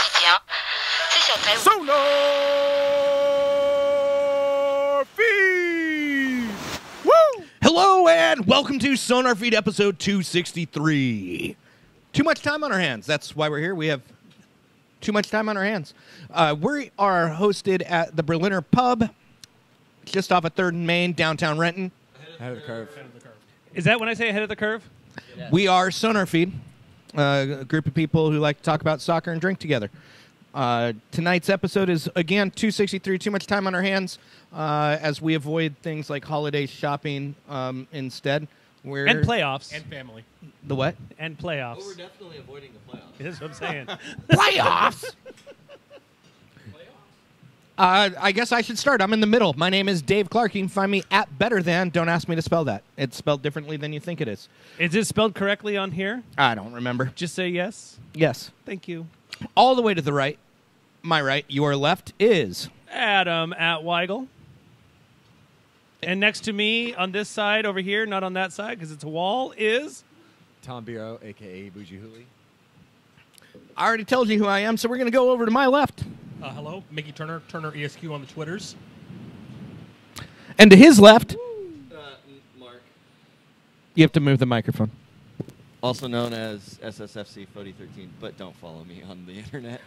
quotidien. C'est sur très... SonarFeed! Woo! Hello and welcome to SonarFeed episode 263. Too much time on our hands. That's why we're here. We have too much time on our hands. We are hosted at the Berliner Pub, just off of 3rd and Main, downtown Renton. Ahead of the curve. Is that when I say ahead of the curve? Yes. We are SonarFeed, a group of people who like to talk about soccer and drink together. Tonight's episode is, again, 263, too much time on our hands, as we avoid things like holiday shopping instead. And playoffs. And family. The what? And playoffs. Oh, we're definitely avoiding the playoffs. That's what I'm saying. Playoffs? I guess I should start. I'm in the middle. My name is Dave Clark. You can find me at Better Than. Don't ask me to spell that. It's spelled differently than you think it is. Is it spelled correctly on here? I don't remember. Just say yes. Yes. Thank you. All the way to the right. My right. Your left is... Adam at Weigel. And next to me on this side over here, not on that side because it's a wall, is... Tom Biro, a.k.a. Bougie Hooley. I already told you who I am, so we're going to go over to my left. Hello, Mickey Turner, Turner ESQ on the Twitters. And to his left... Mark. You have to move the microphone. Also known as SSFC 4013, but don't follow me on the internet.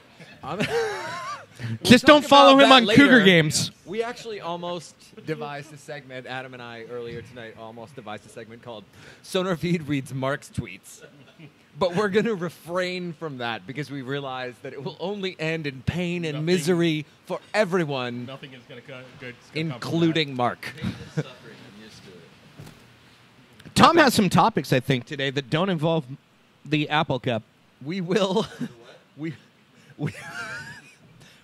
Just don't follow him on Cougar Games. We actually almost devised a segment, Adam and I, earlier tonight, almost devised a segment called SonarFeed Reads Mark's Tweets. But we're going to refrain from that because we realize that it will only end in pain and misery for everyone, Nothing is going to go good. including Mark. Tom has some topics, I think, today that don't involve the Apple Cup. We will...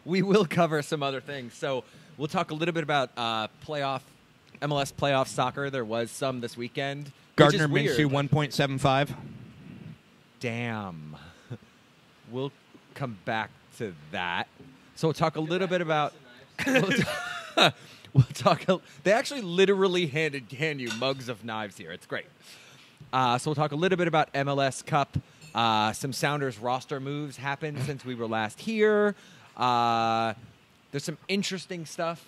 We will cover some other things. So we'll talk a little bit about MLS playoff soccer. There was some this weekend. Gardner Minshew 1.75. Damn. We'll come back to that. So we'll talk a little bit about... We'll talk... They actually literally hand you mugs of knives here. It's great. So we'll talk a little bit about MLS Cup. Some Sounders roster moves happened since we were last here. There's some interesting stuff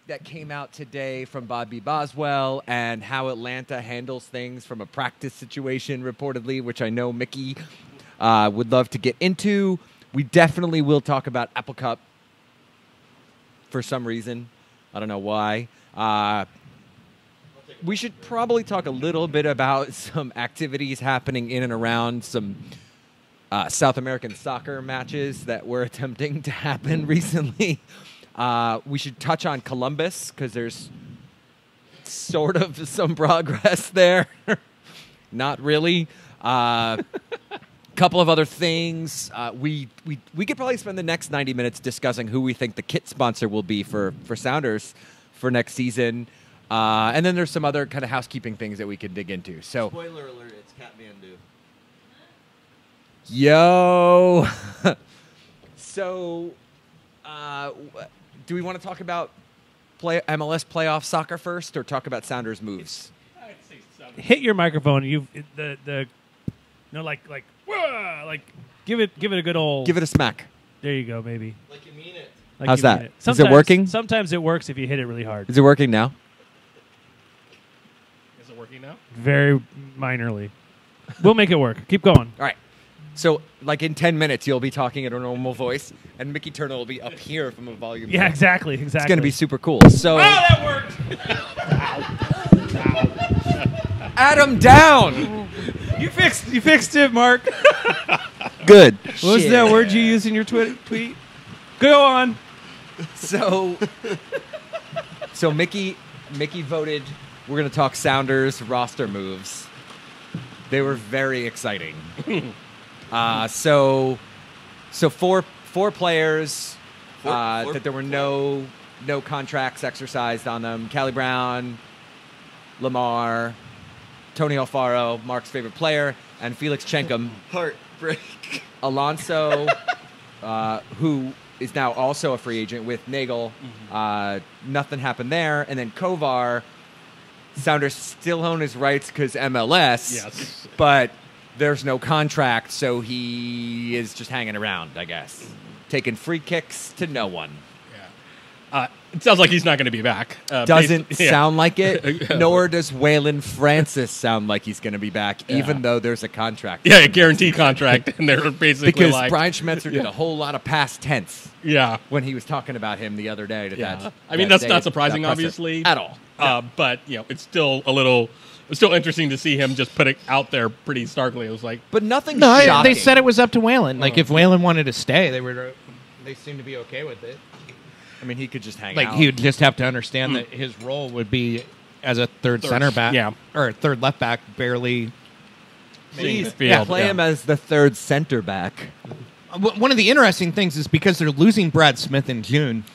that came out today from Bobby Boswell and how Atlanta handles things from a practice situation, reportedly, which I know Mickey would love to get into. We definitely will talk about Apple Cup for some reason. I don't know why. We should probably talk a little bit about some activities happening in and around some South American soccer matches that were attempting to happen recently. We should touch on Columbus because there's sort of some progress there. Not really. Couple of other things. We could probably spend the next 90 minutes discussing who we think the kit sponsor will be for Sounders for next season. And then there's some other kind of housekeeping things that we can dig into. So, spoiler alert, it's Kathmandu. Yo. So, do we want to talk about MLS playoff soccer first or talk about Sounders moves? I'd say Sounders. Hit your microphone. Give it a good old... Give it a smack. There you go, maybe. Like you mean it. Like How's you mean that? it. Is it working? Sometimes it works if you hit it really hard. Is it working now? Is it working now? Very minorly. We'll make it work. Keep going. All right. So, like in 10 minutes, you'll be talking at a normal voice, and Mickey Turner will be up here from a volume. Yeah, down. exactly. It's going to be super cool. So, that worked! Adam down. You fixed it, Mark. Good. What was that word you used in your tweet? Go on. So Mickey voted. We're going to talk Sounders roster moves. They were very exciting. So four players that there were no contracts exercised on them. Callie Brown, Lamar, Tony Alfaro, Mark's favorite player, and Felix Chenkum. Heartbreak. Alonso, who is now also a free agent with Nagel. Nothing happened there. And then Kovar, Sounders still own his rights because MLS. Yes. But there's no contract, so he is just hanging around, I guess. taking free kicks to no one. It sounds like he's not going to be back. Doesn't yeah. sound like it, nor does Waylon Francis sound like he's going to be back, even though there's a contract. Yeah, a guaranteed contract, and they're basically Because like, Brian Schmetzer did a whole lot of past tense yeah. when he was talking about him the other day. I mean, that's not surprising, obviously, at all. But it's still it's still interesting to see him just put it out there pretty starkly. It was like, But nothing No, shocking. they said it was up to Waylon. Like if Waylon wanted to stay, they seemed to be okay with it. I mean, he could just hang Like out. he would just have to understand that his role would be as a third center back, yeah. or a third left back, barely. Please field, play yeah. him as the third center back. One of the interesting things is because they're losing Brad Smith in June.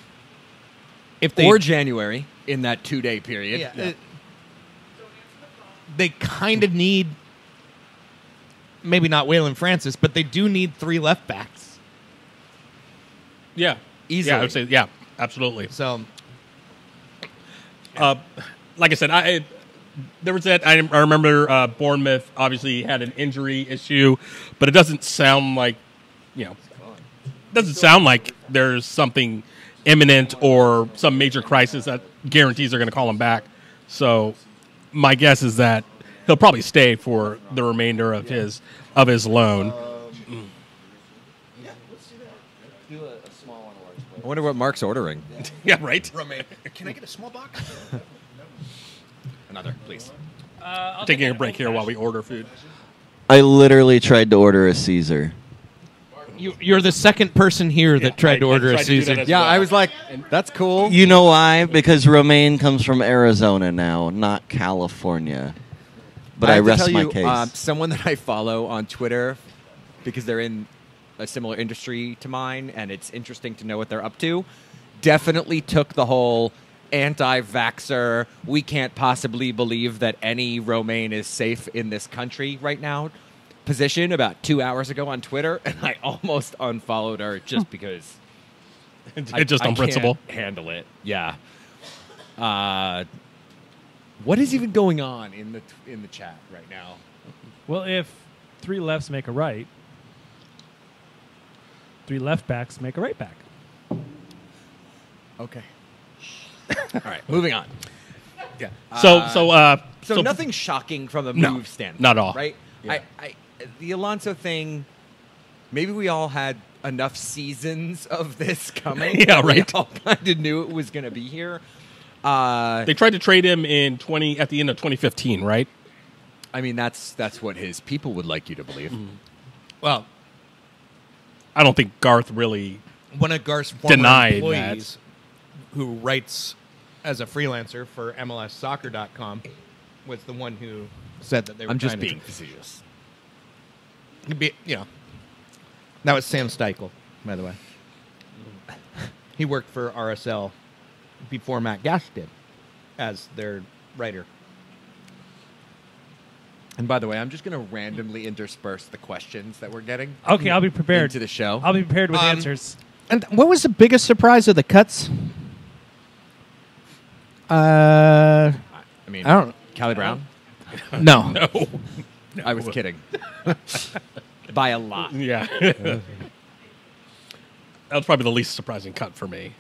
If they Or January in that 2-day period. they kind of need, maybe not Waylon Francis, but they do need 3 left backs. yeah, Easily. Yeah, I would say, yeah, absolutely. So Like I said, there was that. I remember Bournemouth obviously had an injury issue, but it doesn't sound like there's something imminent or some major crisis that guarantees they're going to call him back. So my guess is that he'll probably stay for the remainder of his loan. I wonder what Mark's ordering. Yeah, right. Romain, can I get a small box? Another, please. Taking a break here while we order food. I literally tried to order a Caesar. You're the second person here that tried to order a tried to do that Caesar. as Yeah, well. I was like, that's cool. You know why? Because Romaine comes from Arizona now, not California. But I have to rest tell my you, case. someone that I follow on Twitter, because they're in a similar industry to mine, and it's interesting to know what they're up to, definitely took the whole anti-vaxxer, we can't possibly believe that any Romaine is safe in this country right now position about 2 hours ago on Twitter, and I almost unfollowed her just because It's just on principle. can't handle it. Yeah. What is even going on in the chat right now? Well, if 3 lefts make a right, 3 left backs make a right back. Okay. All right, moving on. Yeah. So nothing shocking from a No, move standpoint. not at all. Right? Yeah. The Alonso thing, maybe we all had enough seasons of this coming. Yeah, that right. We all kind of knew it was going to be here. They tried to trade him at the end of 2015, right? I mean, that's what his people would like you to believe. Well, I don't think Garth really. one of Garth's former Denied employees who writes as a freelancer for MLSsoccer.com was the one who said that they were I'm just trying to being facetious. That was Sam Steichel, by the way. He worked for RSL before Matt Gash did as their writer. And by the way, I'm just going to randomly intersperse the questions that we're getting Okay, I'll be prepared. into the show. I'll be prepared with answers. And what was the biggest surprise of the cuts? I mean, I don't Callie Brown? no. No. I was kidding. By a lot. Yeah. That was probably the least surprising cut for me,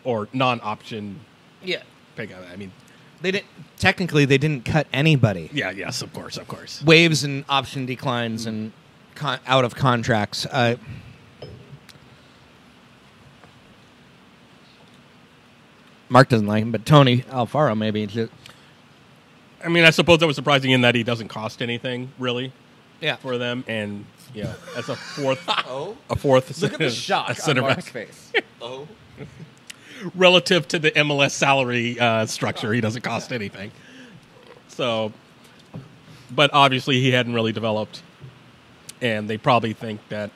or non-option Yeah. pick. I mean, They didn't cut anybody. yeah, yes, of course. Waves and option declines and out of contracts. Mark doesn't like him, but Tony Alfaro maybe. I mean, I suppose that was surprising in that he doesn't cost anything really Yeah. for them, and as a fourth, Oh? a fourth. Look at the shock on center Mark's back. face. Oh? Relative to the MLS salary structure, he doesn't cost anything. So, but obviously he hadn't really developed, and they probably think that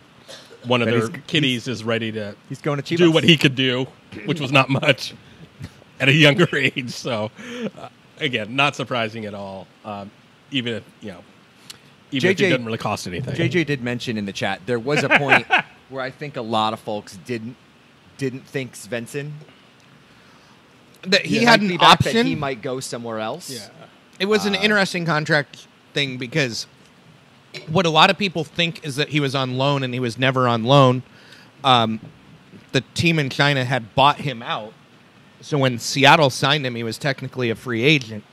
one of That their he's- kiddies is ready to He's going to Chivas. do what he could do, which was not much at a younger age. So, again, not surprising at all. Even if even if it JJ didn't really cost anything. JJ did mention in the chat there was a point where I think a lot of folks didn't think Svensson That he might had be an back, that option. he might go somewhere else. Yeah. It was an interesting contract thing because what a lot of people think is that he was on loan and he was never on loan. the team in China had bought him out. So when Seattle signed him, he was technically a free agent.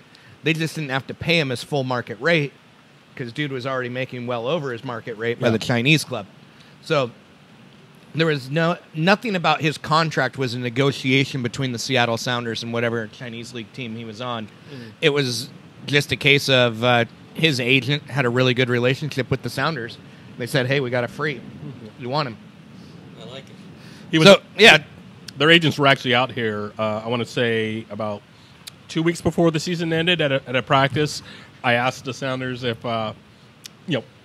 They just didn't have to pay him his full market rate because dude was already making well over his market rate by the Chinese club. So there was nothing about his contract was a negotiation between the Seattle Sounders and whatever Chinese league team he was on. It was just a case of his agent had a really good relationship with the Sounders. They said, "Hey, we got a free. You want him?" I like it. He was, So yeah, their agents were actually out here. I want to say about 2 weeks before the season ended at a practice. I asked the Sounders if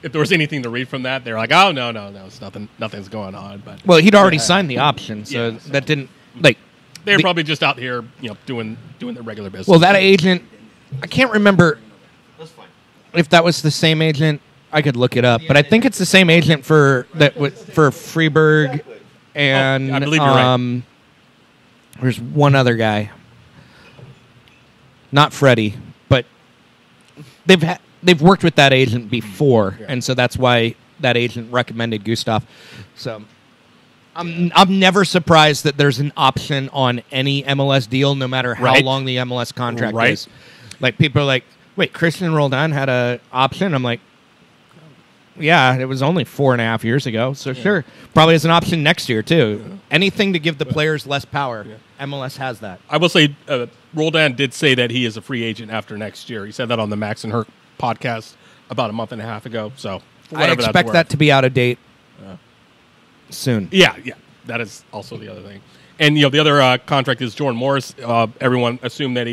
if there was anything to read from that. They're like, "Oh no, it's nothing's going on." But well, he'd already signed the option, so that didn't like. they're probably just out here, doing their regular business. Well, that agent, I can't remember That's fine. if that was the same agent. I could look it up, but I think it's the same agent for Freeburg and I believe you're right. There's one other guy, not Freddie, but they've worked with that agent before, and so that's why that agent recommended Gustav. So I'm never surprised that there's an option on any MLS deal, no matter how Right. long the MLS contract Right. is. Like people are like, "Wait, Christian Roldan had a option?" I'm like, "Yeah, it was only 4.5 years ago, so sure, probably has an option next year too. Anything to give the players less power, MLS has that." I will say, Roldan did say that he is a free agent after next year. He said that on the Max and Herc podcast about a month and a half ago. So I whatever that's expect worth. that to be out of date soon. Yeah, that is also the other thing. And the other contract is Jordan Morris. Everyone assumed that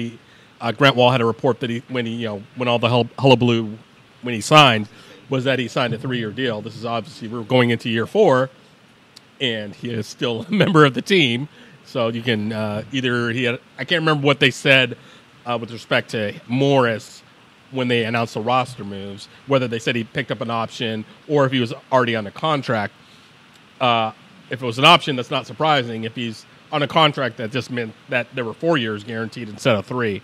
Grant Wall had a report that when all the hullabaloo when he signed was that he signed a 3-year deal. This is obviously we're going into year 4, and he is still a member of the team. So you can I can't remember what they said with respect to Morris when they announced the roster moves, whether they said he picked up an option or if he was already on a contract. If it was an option, that's not surprising. If he's on a contract, that just meant that there were 4 years guaranteed instead of 3,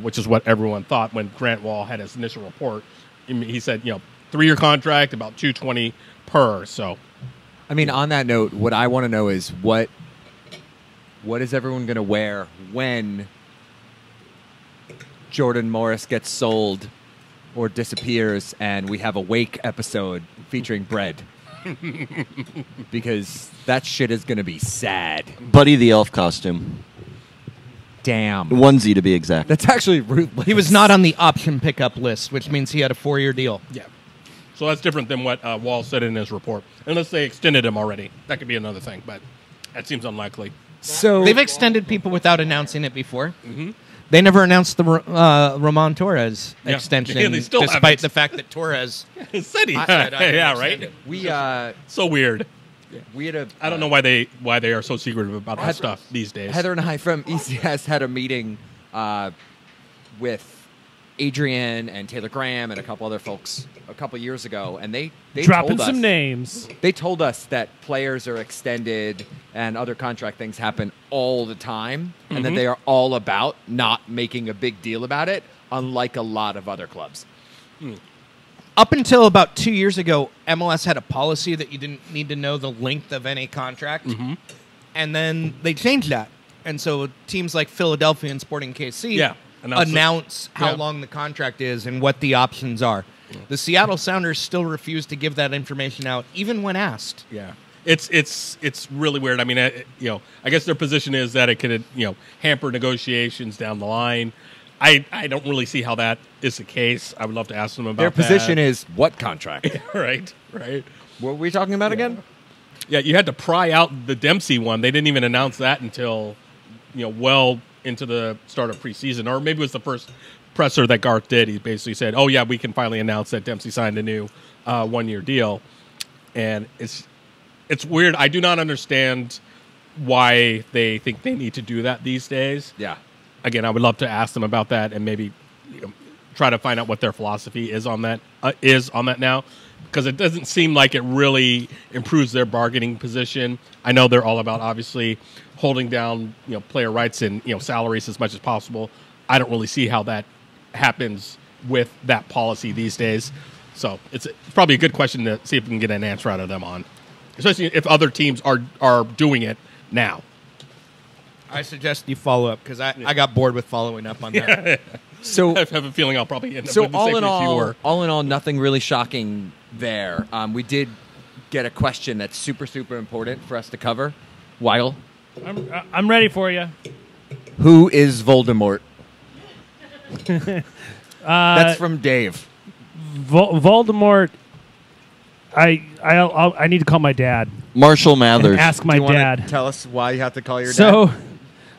which is what everyone thought when Grant Wall had his initial report. He said, 3-year contract, about $220 per. So, I mean, on that note, what I want to know is what is everyone going to wear when Jordan Morris gets sold or disappears and we have a Wake episode featuring bread? Because that shit is going to be sad. Buddy the Elf costume. Damn. Onesie to be exact. That's actually ruthless. He was not on the option pickup list, which means he had a 4-year deal. yeah. So that's different than what Wall said in his report. Unless they extended him already. That could be another thing, but that seems unlikely. So They've extended people without announcing it before. Mm-hmm. They never announced the Ramon Torres extension, Yeah, they still despite haven't. the fact that Torres Said he. said, "I Yeah, understand right? it." we So weird. had a I don't know why they are so secretive about that stuff these days. Heather and I from ECS had a meeting with Adrian and Taylor Graham and a couple other folks a couple years ago, and they Dropping told some us, names. They told us that players are extended and other contract things happen all the time, and that they are all about not making a big deal about it, unlike a lot of other clubs. Up until about 2 years ago, MLS had a policy that you didn't need to know the length of any contract. And then they changed that. And so teams like Philadelphia and Sporting KC announce how long the contract is and what the options are. The Seattle Sounders still refuse to give that information out, even when asked. Yeah, it's really weird. I mean, I guess their position is that it could hamper negotiations down the line. I don't really see how that is the case. I would love to ask them about Their position is what contract? right. What were we talking about again? Yeah, you had to pry out the Dempsey one. They didn't even announce that until well into the start of preseason, or maybe it was the first presser that Garth did. He basically said, "Oh yeah, we can finally announce that Dempsey signed a new 1-year deal," and it's weird. I do not understand why they think they need to do that these days. Yeah. Again, I would love to ask them about that and maybe try to find out what their philosophy is on that now, because it doesn't seem like it really improves their bargaining position. I know they're all about obviously holding down player rights and salaries as much as possible. I don't really see how that happens with that policy these days. So it's probably a good question to see if we can get an answer out of them on, especially if other teams are doing it now. I suggest you follow up because I got bored with following up on that. So I have a feeling I'll probably end up So with the same issue you were. all in all, nothing really shocking there. We did get a question that's super, super important for us to cover. Weigel, I'm ready for you. who is Voldemort? That's from Dave. Voldemort. I need to call my dad. Marshall And Mathers. ask my Do you wanna dad. tell us why you have to call your dad?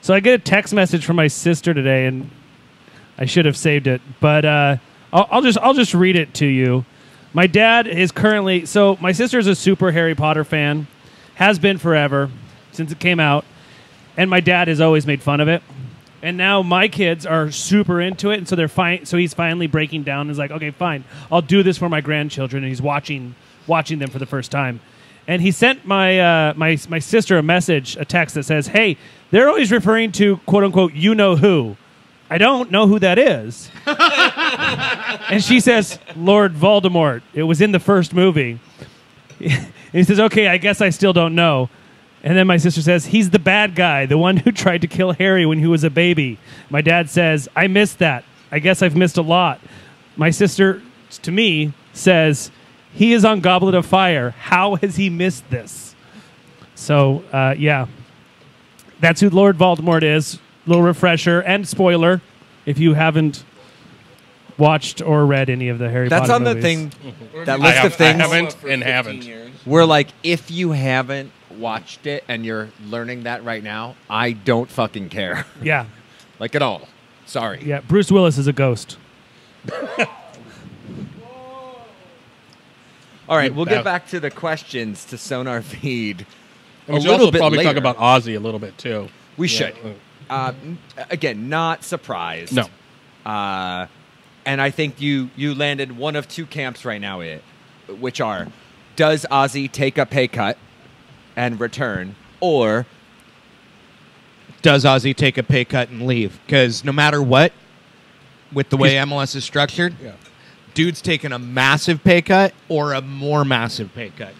So I get a text message from my sister today, and I should have saved it, but I'll just read it to you. My dad is currently my sister is a super Harry Potter fan, has been forever since it came out, and my dad has always made fun of it. And now my kids are super into it, and so they're fine. So he's finally breaking down. And is like, okay, fine, I'll do this for my grandchildren. And he's watching them for the first time. And he sent my my sister a text that says, "Hey, they're always referring to quote unquote you know who. I don't know who that is." And she says, "Lord Voldemort. It was in the first movie." And he says, "Okay, I guess I still don't know." And then my sister says, "He's the bad guy, the one who tried to kill Harry when he was a baby." My dad says, "I missed that. I guess I've missed a lot." My sister, to me, says, "He is on Goblet of Fire. How has he missed this?" So, yeah. That's who Lord Voldemort is. Little refresher and spoiler if you haven't watched or read any of the Harry That's Potter on the movies. thing, that list of I things haven't and haven't. where, like, if you haven't watched it and you're learning that right now, I don't fucking care. Yeah. Like, at all. Sorry. Yeah. Bruce Willis is a ghost. All right, we'll That- get back to the questions to SonarFeed And we a should little also bit probably later. talk about Ozzy a little bit too. We Yeah. should. Again, not surprised. No. And I think you landed one of two camps right now, which are, does Ozzy take a pay cut and return, or Does Ozzy take a pay cut and leave? Because no matter what, with the way MLS is structured, Yeah. dude's taking a massive pay cut or a more massive pay cut.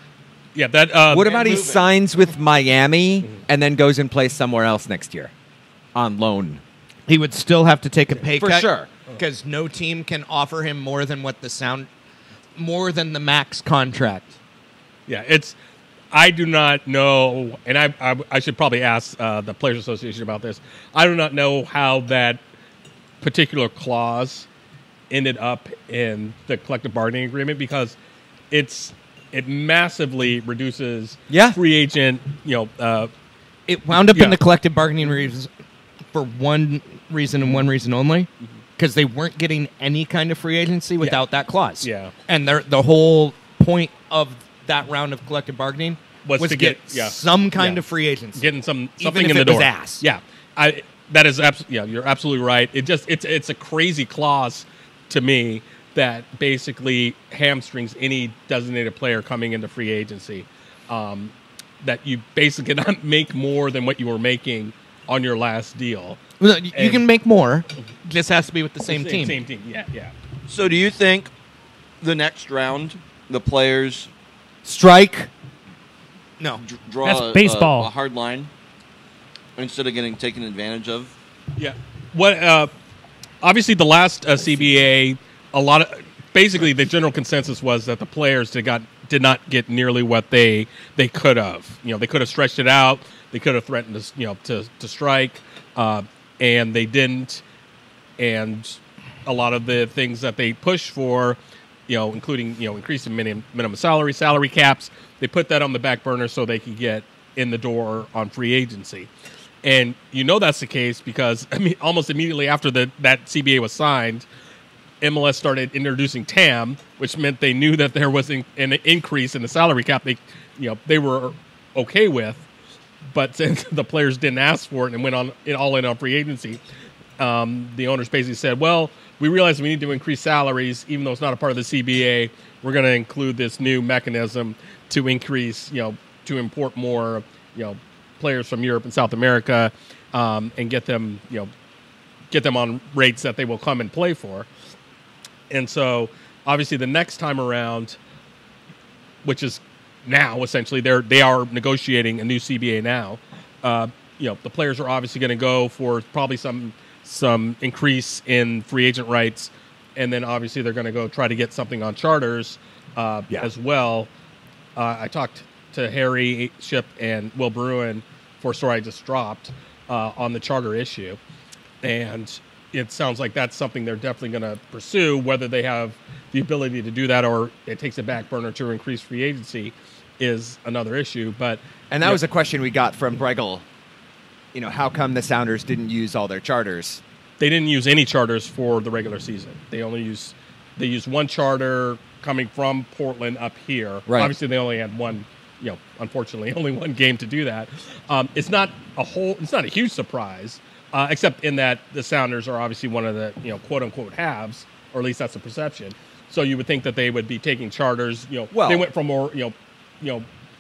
Yeah, that. what about he moving. signs with Miami and then goes and plays somewhere else next year on loan? He would still have to take a pay For cut. sure. Because no team can offer him more than more than the max contract. Yeah, it's. I do not know, and I should probably ask the Players Association about this. I do not know how that particular clause ended up in the collective bargaining agreement because it massively reduces free agent. It wound up in Yeah. the collective bargaining reasons for one reason and one reason only. Because they weren't getting any kind of free agency without that clause. Yeah. And the whole point of that round of collective bargaining Was to get some kind yeah. of free agency. getting something Even in if the it door. was ass. Yeah, that is you're absolutely right. It's a crazy clause to me that basically hamstrings any designated player coming into free agency. That you basically cannot make more than what you were making on your last deal. Well, you can make more. Just has to be with the same team. Same team. Yeah. So do you think the next round, the players Strike. No. draw That's baseball. a hard line instead of getting taken advantage of? Yeah. What? Obviously, the last CBA, basically the general consensus was that the players did not get nearly what they could have. They could have stretched it out. They could have threatened to strike, and they didn't. And a lot of the things that they pushed for, including increasing minimum salary caps, they put that on the back burner so they could get in the door on free agency. And that's the case because almost immediately after that CBA was signed, MLS started introducing TAM, which meant they knew that there was an increase in the salary cap. They were okay with, but since the players didn't ask for it and went all in on free agency, the owners basically said, "Well, we realize we need to increase salaries, even though it's not a part of the CBA. We're going to include this new mechanism to increase, to import more, players from Europe and South America, and get them on rates that they will come and play for." And so, obviously, the next time around, which is now essentially they are negotiating a new CBA now. the players are obviously going to go for probably some increase in free agent rights, and then obviously they're going to go try to get something on charters as well. I talked to Harry Ship and Will Bruin for a story I just dropped on the charter issue, and it sounds like that's something they're definitely going to pursue. Whether they have the ability to do that or it takes a back burner to increase free agency is another issue. And that was a question we got from Bregel. How come the Sounders didn't use all their charters? They didn't use any charters for the regular season. They used one charter coming from Portland up here. Right. Obviously, they only had one. Unfortunately, only one game to do that. It's not a huge surprise, except in that the Sounders are obviously one of the quote unquote haves, or at least that's the perception. So you would think that they would be taking charters. They went from more.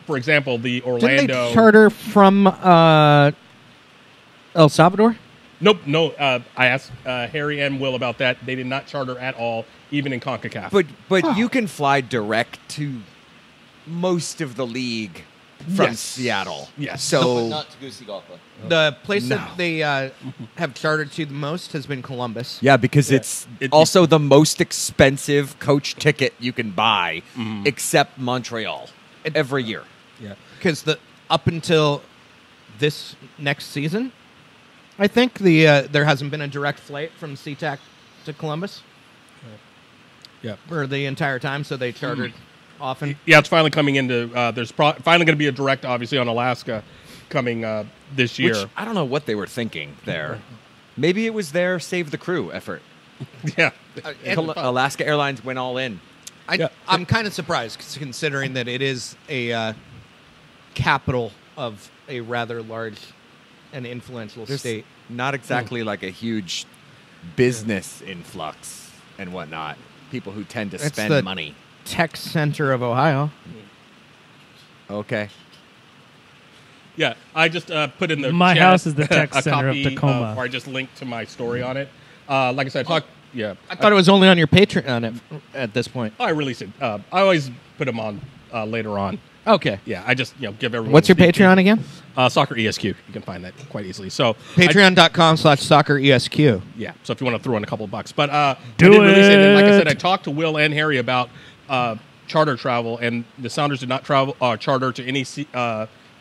For example, the Orlando. Didn't they charter from El Salvador? Nope, no. I asked Harry and Will about that. They did not charter at all, even in CONCACAF. But you can fly direct to most of the league from Seattle. Yes. So Not Tegucigalpa. The place that they have chartered to the most has been Columbus. yeah, because it's also the most expensive coach ticket you can buy, except Montreal, every year. Yeah. Because up until this next season, I think there hasn't been a direct flight from SeaTac to Columbus Yeah. for the entire time, so they chartered often. Yeah, it's finally coming into. There's finally going to be a direct, obviously, on Alaska coming this year. Which I don't know what they were thinking there. Maybe it was their Save the Crew effort. Yeah. Alaska Airlines went all in. I'm kind of surprised, considering that it is a capital of a rather large and influential state. Not exactly like a huge business influx and whatnot. People who tend to It's spend the money. Tech center of Ohio. Okay. Yeah, I just put in the My chat house is the tech a center of copy Tacoma. or I just linked to my story on it. Like I said, I thought it was only on your Patreon at this point. I released it. I always put them on later on. Okay. Yeah, I just give everyone. What's your a sneak peek. Patreon again? Soccer ESQ. You can find that quite easily. So Patreon.com/socceresq. yeah. So if you want to throw in a couple bucks, but Do I did release it. And like I said, it. I talked to Will and Harry about charter travel, and the Sounders did not travel charter to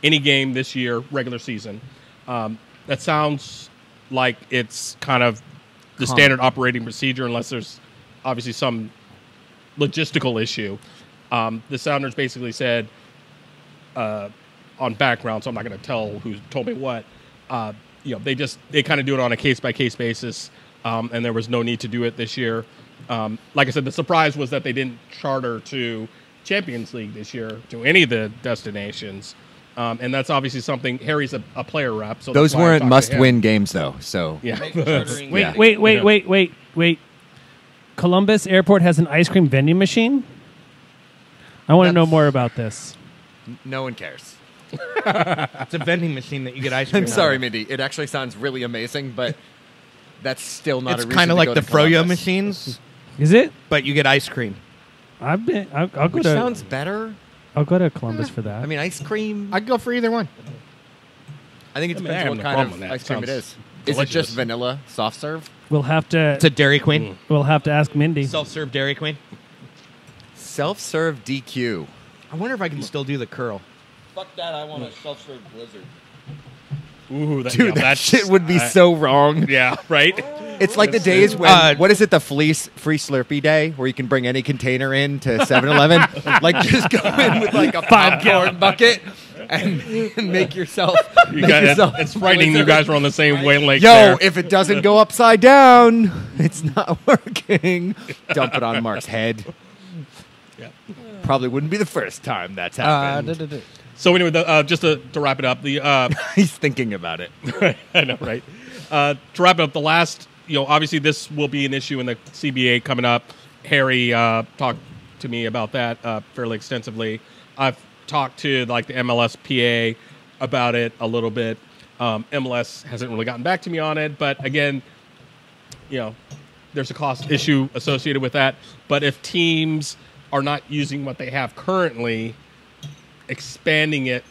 any game this year, regular season. That sounds like it's kind of the standard operating procedure, unless there's obviously some logistical issue. The Sounders basically said on background, so I'm not going to tell who told me what. They kind of do it on a case by case basis, and there was no need to do it this year. Like I said, the surprise was that they didn't charter to Champions League this year to any of the destinations, and that's obviously something. Harry's a player rep, so Those that's why I weren't talked to him. must-win games, though. So Yeah, Wait. Columbus Airport has an ice cream vending machine? I want to know more about this. no one cares. It's a vending machine that you get ice cream. I'm sorry, Mindy. It actually sounds really amazing, but that's still not It's a reason kind to of like go the to Froyo Columbus. machines, Is it? but you get ice cream. I'll go Which to sounds better. I'll go to Columbus for that. I mean, ice cream. I'd go for either one. I think it I mean, I depends have what no kind problem of with that. ice cream it is. Sounds Is it delicious. just vanilla soft serve? we'll have to It's a Dairy Queen. we'll have to ask Mindy. Self-serve Dairy Queen. Self-serve DQ. I wonder if I can still do the curl. Fuck that, I want a self-serve blizzard. Ooh, that, Dude, yeah, that that's, shit would be so wrong. Yeah, right. It's like the days when, what is it, the free Slurpee day, where you can bring any container in to 7-Eleven? Like, just go in with like a popcorn bucket and make yourself. It's frightening. You guys are on the same wavelength. Yo, there. if it doesn't go upside down, it's not working. Dump it on Mark's head. Yeah. Probably wouldn't be the first time that's happened. So anyway, just to wrap it up, He's thinking about it. I know, right? To wrap it up, the last, obviously this will be an issue in the CBA coming up. Harry talked to me about that fairly extensively. I've talked to the MLSPA about it a little bit. MLS hasn't really gotten back to me on it, but again, there's a cost issue associated with that. But if teams are not using what they have currently, expanding it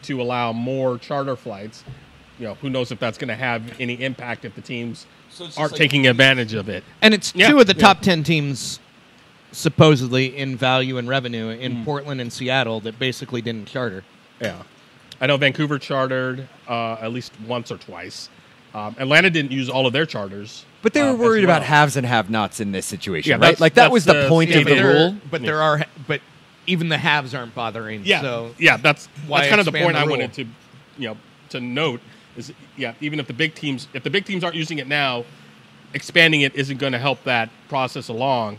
to allow more charter flights. Who knows if that's going to have any impact if the teams aren't taking advantage of it. And it's two of the top 10 teams supposedly in value and revenue in Portland and Seattle that basically didn't charter. Yeah. I know Vancouver chartered at least once or twice. Atlanta didn't use all of their charters. But they were worried as well. about haves and have-nots in this situation, Yeah, right? Like, that that's was the point of the rule. But there are, but even the haves aren't bothering. Yeah, So that's why kind of the expand point the I rule? wanted to note is even if the big teams aren't using it now, expanding it isn't going to help that process along.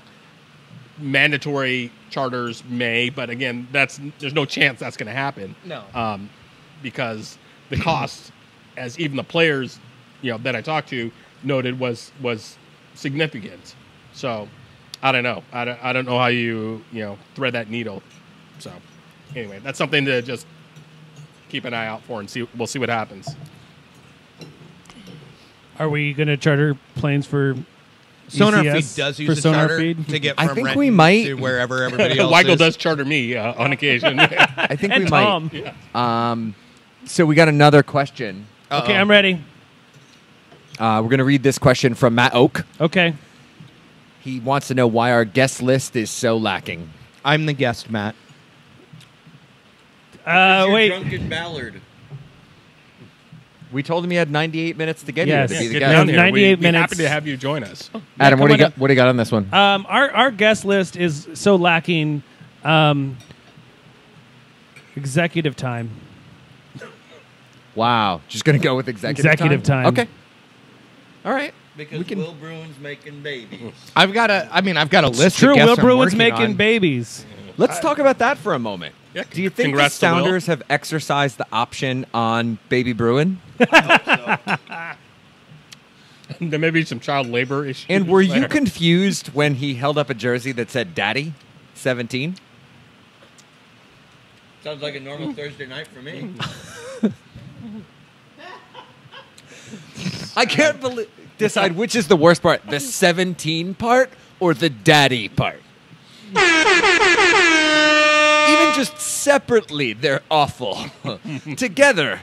Mandatory charters may, but again, there's no chance that's going to happen. No, because the cost, as even the players that I talked to noted, was significant. So I don't know. I don't know how you thread that needle. So anyway, that's something to just keep an eye out for and see. We'll see what happens. Are we going to charter planes for SonarFeed ECS does for use a charter SonarFeed? to get I from think Renton we might. to wherever everybody else Weigel is. does charter me on occasion. I think And we Tom. might. So we got another question. Okay, I'm ready. We're going to read this question from Matt Oak. Okay. He wants to know why our guest list is so lacking. I'm the guest, Matt. Wait. Drunken Ballard. We told him he had 98 minutes to get Yes. here to be the Get guest. down here. 98 We're happy minutes. to have you join us. Adam, what do you come on got? What do you got on this one? Our guest list is so lacking executive time. Wow, just going to go with executive time. Okay. All right. Because Will Bruin's making babies. I've got a list. True, of guests Will I'm Bruin's working making on. babies. Let's talk about that for a moment. Yeah, Do you think the congrats to Will. Sounders have exercised the option on Baby Bruin? There may be some child labor issues. And were you there. confused when he held up a jersey that said Daddy 17? Sounds like a normal Thursday night for me. I can't decide which is the worst part, the 17 part or the daddy part. Even just separately, they're awful. Together,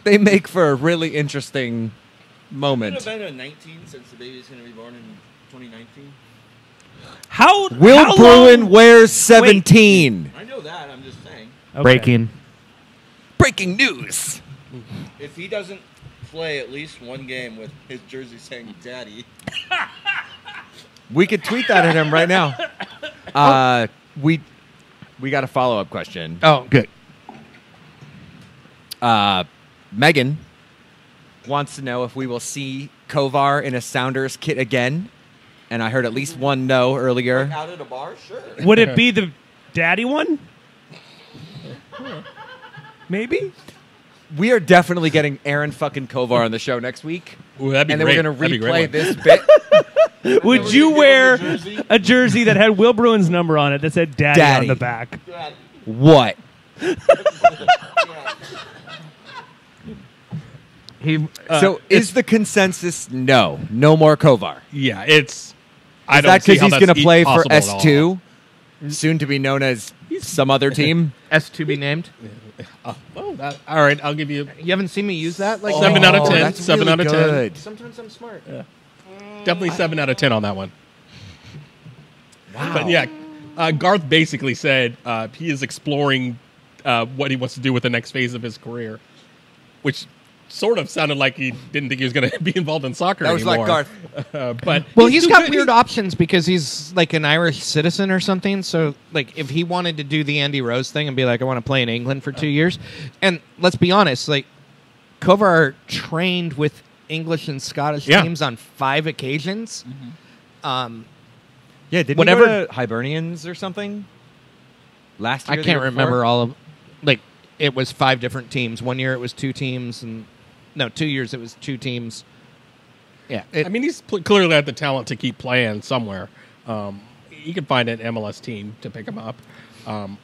they make for a really interesting Could moment. have been a 19 since the baby's going to be born in 2019. How Will how Bruin long- wears 17. I know that. I'm just saying. Okay. Breaking news. If he doesn't play at least one game with his jersey saying "Daddy," We could tweet that at him right now. We got a follow-up question. Oh, good. Megan wants to know if we will see Kovar in a Sounders kit again. And I heard at least one no earlier. out at a bar, sure. Would it be the daddy one? Maybe. We are definitely getting Aaron fucking Kovar on the show next week. Ooh, that'd be And then great. we're going to That'd be a great replay one. this bit. Would you wear a jersey that had Will Bruin's number on it that said daddy, Daddy. on the back? Daddy. What? So is the consensus no? No more Kovar. Yeah, it's. I Is don't that see because how he's that's going to play for possible at all. S2? Soon to be known as some other team? S to be named. Oh, all right. I'll give you You haven't seen me use that? Like 7 out of 10. That's 7 really out of 10. good. Sometimes I'm smart. definitely 7 out of 10 on that one. Wow. But yeah, Garth basically said he is exploring what he wants to do with the next phase of his career, which sort of sounded like he didn't think he was going to be involved in soccer That was anymore. like Garth. But Well, he's got weird options because he's like an Irish citizen or something. So, like, if he wanted to do the Andy Rose thing and be like, I want to play in England for 2 years, and let's be honest, like, Kovar trained with English and Scottish Yeah. teams on 5 occasions. Yeah, didn't Whatever- he go to Hibernians or something? Last year? I the can't year remember before? all of, like, it was 5 different teams. 1 year it was 2 teams, and no, 2 years it was 2 teams. Yeah, I mean, he's clearly had the talent to keep playing somewhere. He could find an MLS team to pick him up,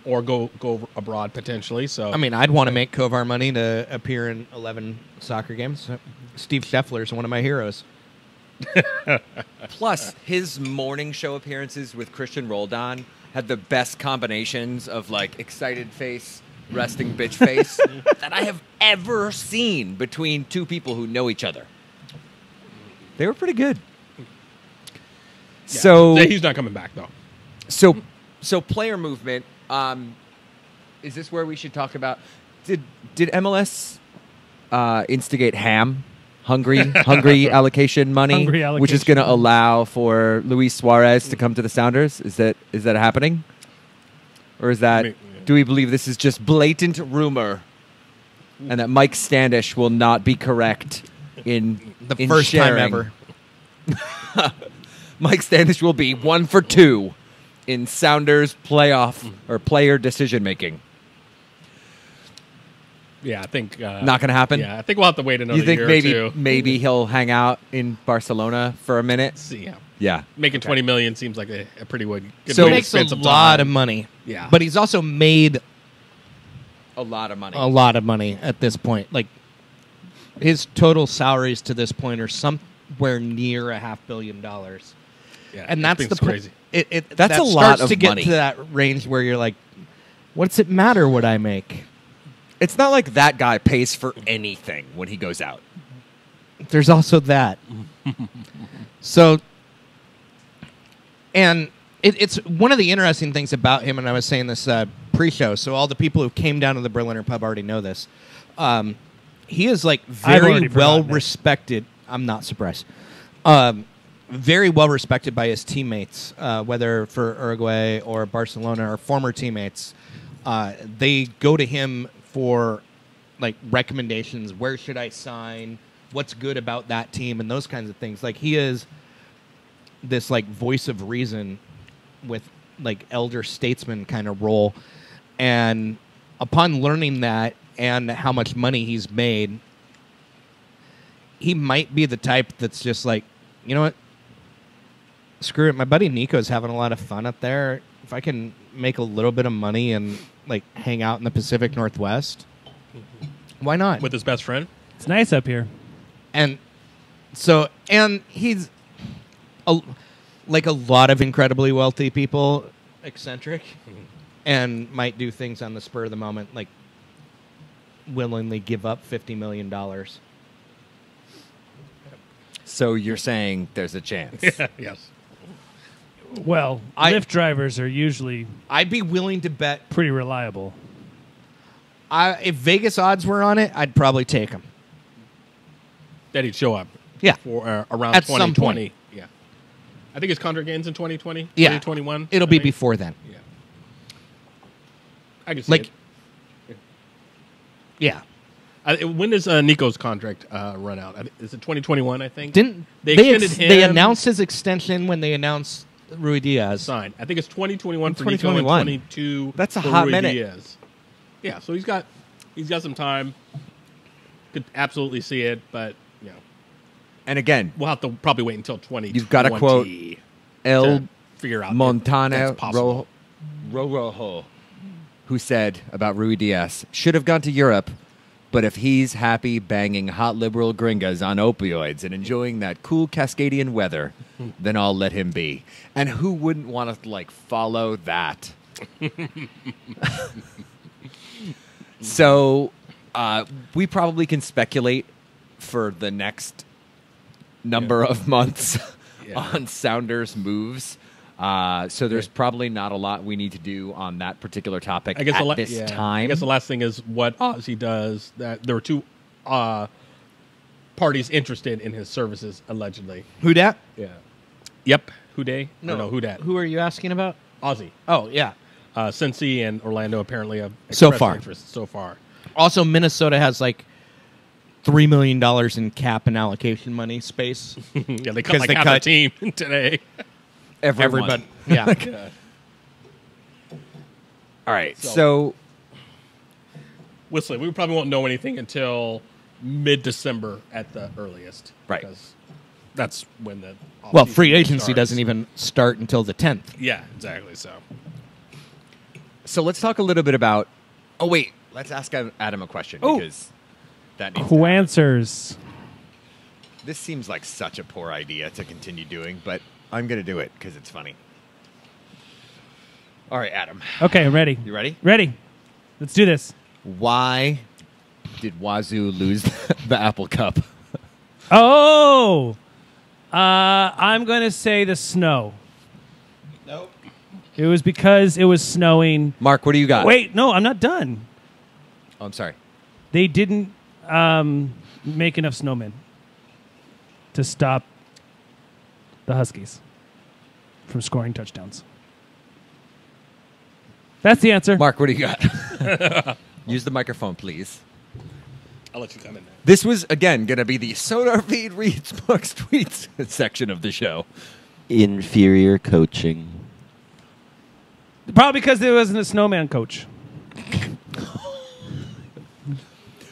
or go abroad potentially. So I mean, I'd want to make Kovar money to appear in 11 soccer games. Steve Scheffler is one of my heroes. Plus, his morning show appearances with Christian Roldan had the best combinations of, like, excited face, resting bitch face that I have ever seen between two people who know each other. They were pretty good. Yeah. So He's not coming back, though. So player movement. Is this where we should talk about? Did MLS instigate hungry allocation money, Hungry allocation. which is going to allow for Luis Suarez to come to the Sounders? Is that happening, or is that? Do we believe this is just blatant rumor, and that Mike Standish will not be correct in The first time sharing? ever. Mike Standish will be 1 for 2 in Sounders playoff or player decision making. Yeah, I think Not going to happen. Yeah, I think we'll have to wait another You think year maybe or two. maybe he'll hang out in Barcelona for a minute? See, yeah. Yeah, Making $20 million seems like a pretty good So way He to makes a spend some lot time. of money. Yeah. But he's also made a lot of money. a lot of money at this point. Like, his total salaries to this point are somewhere near $500 million. Yeah, And it's that's been the crazy. That's that a lot starts of to get money. to that range where you're like, what's it matter what I make? It's not like that guy pays for anything when he goes out. There's also that. So, and it's one of the interesting things about him, and I was saying this pre-show, so all the people who came down to the Berliner pub already know this. He is like I've very already well forgotten it. respected. I'm not surprised. Very well respected by his teammates, whether for Uruguay or Barcelona or former teammates. They go to him for like recommendations. Where should I sign? What's good about that team and those kinds of things. Like, he is this like voice of reason with like elder statesman kind of role. And upon learning that and how much money he's made, he might be the type that's just like, you know what? Screw it. My buddy Nico's having a lot of fun up there. If I can make a little bit of money and like hang out in the Pacific Northwest, why not? With his best friend? It's nice up here. And so, and he's like a lot of incredibly wealthy people, eccentric, and might do things on the spur of the moment, like willingly give up $50 million. So you're saying there's a chance. Yes. Well, Lyft drivers are usually I'd be willing to bet. pretty reliable. If Vegas odds were on it, I'd probably take him. That he'd show up. Yeah. For around At some 2020. Yeah. I think his contract ends in 2020, Yeah. 2021. It'll I be think. before then. Yeah. I can see Like, it. yeah. When does Nico's contract run out? Is it 2021, I think? Didn't They they extended him. they announced his extension when they announced Rui Diaz? Signed. I think it's 2021 for 2021. Nico and 22 That's a for hot Rui minute. Diaz. Yeah, so he's got some time. Could absolutely see it, but you know, And again, we'll have to probably wait until 2020. You've gotta quote El to figure out if Montana that's possible. Rojo, who said about Rui Diaz, should have gone to Europe, but if he's happy banging hot liberal gringas on opioids and enjoying that cool Cascadian weather, then I'll let him be. And who wouldn't want to like follow that? So we probably can speculate for the next number of months Yeah. on Sounders moves. So there's probably not a lot we need to do on that particular topic I guess at this time. I guess the last thing is what Ozzy does. That there were two parties interested in his services allegedly. Who dat? Yeah. Yep. Who Day? No, who dat? Who are you asking about? Ozzy. Oh, yeah. Cincy and Orlando apparently have So expressed far. interest so far. Also, Minnesota has like $3 million in cap and allocation money space. Yeah, they 'Cause cut like they half cut- the team today. Everybody. Yeah. All right. So- So Whistler, we probably won't know anything until mid-December at the earliest. Right. Because that's when the Well, offseason free agency starts. doesn't even start until the 10th. Yeah, exactly. So let's talk a little bit about. Oh wait, let's ask Adam a question Oh. because that needs to Who happen. answers? This seems like such a poor idea to continue doing, but I'm going to do it because it's funny. All right, Adam. Okay, I'm ready. You ready? Ready. Let's do this. Why did Wazoo lose the Apple Cup? Oh, I'm going to say the snow. Nope. It was because it was snowing. Mark, what do you got? Wait, no, I'm not done. Oh, I'm sorry. They didn't make enough snowmen to stop the Huskies from scoring touchdowns. That's the answer. Mark, what do you got? Use the microphone, please. I'll let you come in now. This was, again, going to be the SonarFeed reads books tweets section of the show. Inferior coaching. Probably because there wasn't a snowman coach.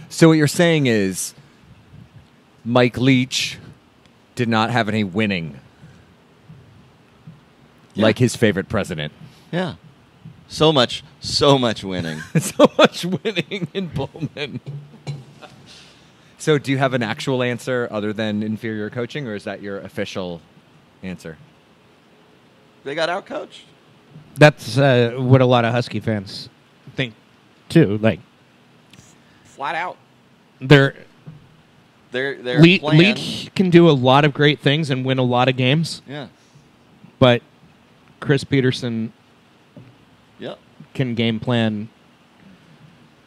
So what you're saying is Mike Leach did not have any winning like his favorite president. Yeah. So much winning. So much winning in Pullman. So do you have an actual answer other than inferior coaching, or is that your official answer? They got outcoached. That's what a lot of Husky fans think, too. Like, Flat out. their Their plan. Leach can do a lot of great things and win a lot of games, Yeah. but Chris Peterson Yep. can game plan.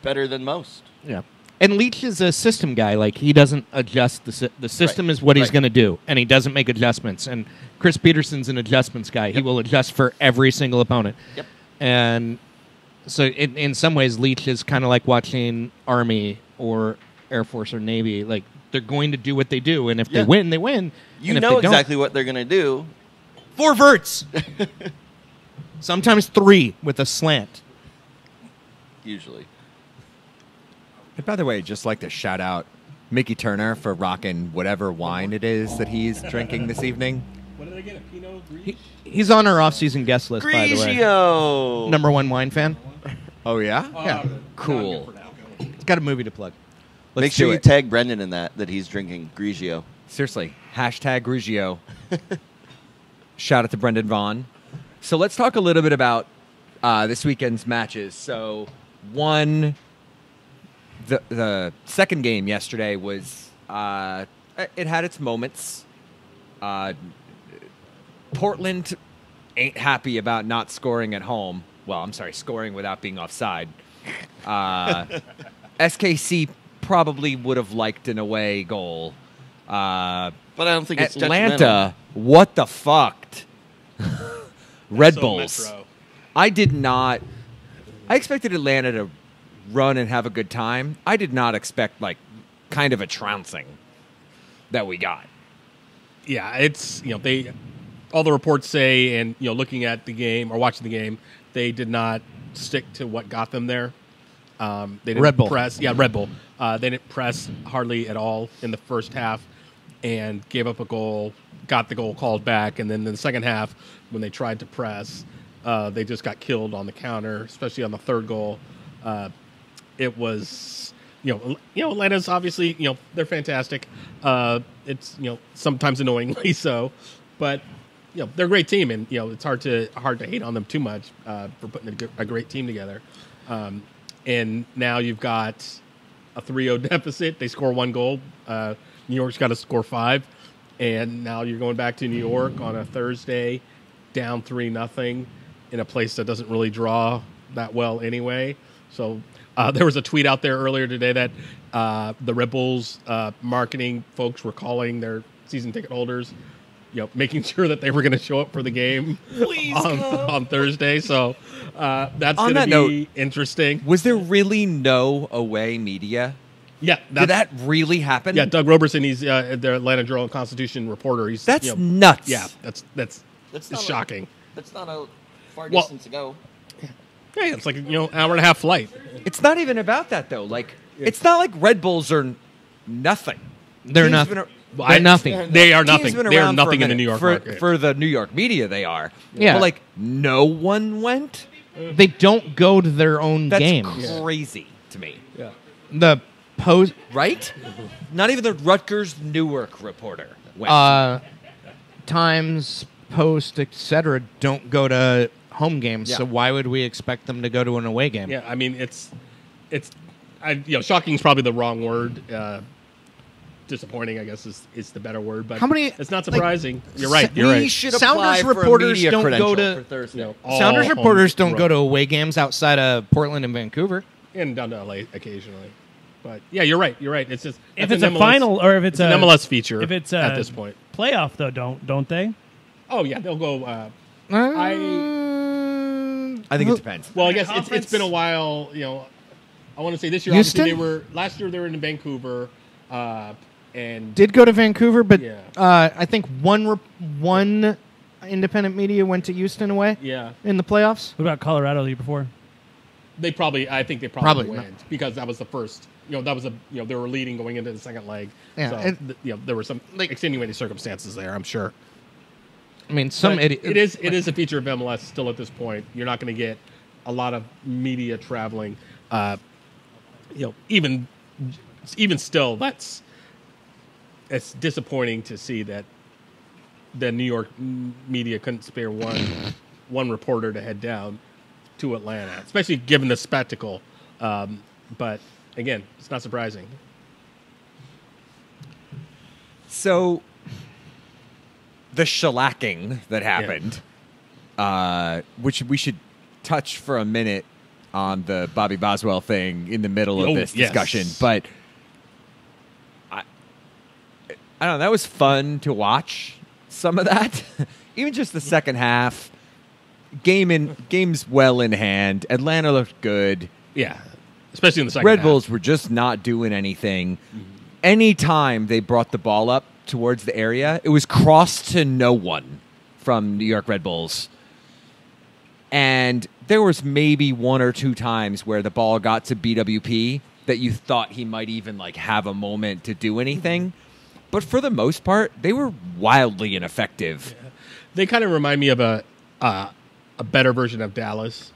Better than most. Yeah. And Leach is a system guy. Like, he doesn't adjust. The system is what he's Right. going to do, and he doesn't make adjustments. And Chris Peterson's an adjustments guy. He will adjust for every single opponent. Yep. And so in some ways, Leach is kind of like watching Army or Air Force or Navy. Like, they're going to do what they do, and if they Yeah. win, they win. You and if know they don't, exactly what they're going to do. 4 verts. Sometimes 3 with a slant. Usually. And by the way, just like to shout out Mickey Turner for rocking whatever wine it is that he's drinking this evening. What did I get? A Pinot Gris? He's on our off-season guest list, by the way. Grigio. Number 1 wine fan. Oh, yeah? Yeah. Cool. He's got a movie to plug. Let's Make sure do you it. tag Brendan in that he's drinking Grigio. Seriously. Hashtag Grigio. Shout out to Brendan Vaughn. So let's talk a little bit about this weekend's matches. So the second game yesterday was it had its moments. Portland ain't happy about not scoring at home. Well, I'm sorry, scoring without being offside. SKC probably would have liked an away goal. But I don't think it's Atlanta, what the fuck? Red So Bulls. Metro. I expected Atlanta to run and have a good time. I did not expect, like, kind of a trouncing that we got. Yeah, it's all the reports say, and looking at the game or watching the game, they did not stick to what got them there. They didn't Red Bull. press. Yeah, Red Bull. They didn't press hardly at all in the first half, and gave up a goal. Got the goal called back, and then in the second half, when they tried to press, they just got killed on the counter, especially on the third goal. It was, Atlanta's obviously, they're fantastic. It's, sometimes annoyingly so, but they're a great team, and it's hard to hate on them too much for putting a great team together. And now you've got a 3-0 deficit. They score 1 goal. New York's got to score 5, and now you're going back to New York on a Thursday, down 3-0 in a place that doesn't really draw that well anyway. So there was a tweet out there earlier today that the Red Bulls marketing folks were calling their season ticket holders, making sure that they were going to show up for the game on Thursday. So that's going to be interesting. Was there really no away media? Yeah, Did that really happen? Yeah, Doug Roberson, he's the Atlanta Journal-Constitution reporter. He's That's nuts. Yeah, that's not shocking. That's not a far Well- distance to go. Yeah, it's like hour and a half flight. It's not even about that, though. Like, it's not like Red Bulls are nothing. They're Teams nothing. been a- They're nothing. They are Teams nothing. been They are around for a nothing in the minute. New York for, market. For the New York media, they are. Yeah. But, like, no one went? They don't go to their own That's games. crazy to me. Yeah. The post Right? Not even the Rutgers Newark reporter went. Times, Post, etc. don't go to home games. Yeah. So why would we expect them to go to an away game? Yeah, I mean it's shocking is probably the wrong word. Disappointing, I guess, is the better word. But How many? It's not like, surprising. You're right. You're right. should Sounders apply for a reporters media don't go credential to- for Thursday. All Sounders home reporters don't road. go to away games outside of Portland and Vancouver. And down to LA occasionally. But yeah, you're right. You're right. It's just If that's it's a an MLS final or if it's an a MLS feature. if it's at this point. playoff though, don't they? Oh yeah, they'll go. I think it depends. Well, I guess it's Conference? been a while. I want to say this year. Houston? Obviously, last year they were in Vancouver, and Did go to Vancouver, but Yeah. I think one independent media went to Houston away yeah, in the playoffs. What about Colorado the year before? I think they Probably probably went because that was the first. That was they were leading going into the second leg. Yeah, so and- there were some extenuating circumstances there. I'm sure. I mean, some But idiot. it is a feature of MLS still at this point. You're not going to get a lot of media traveling. Even still, it's disappointing to see that the New York media couldn't spare one reporter to head down to Atlanta, especially given the spectacle. But again, it's not surprising. So, the shellacking that happened, which we should touch for a minute on the Bobby Boswell thing in the middle of this yes. discussion, but I don't know, that was fun to watch some of that. Even just the second half, game's well in hand. Atlanta looked good. Yeah, especially in the second Red half. Bulls were just not doing anything. Anytime they brought the ball up towards the area, it was crossed to no one from New York Red Bulls. And there was maybe one or two times where the ball got to BWP that you thought he might even have a moment to do anything. But for the most part, they were wildly ineffective. Yeah. They kind of remind me of a better version of Dallas.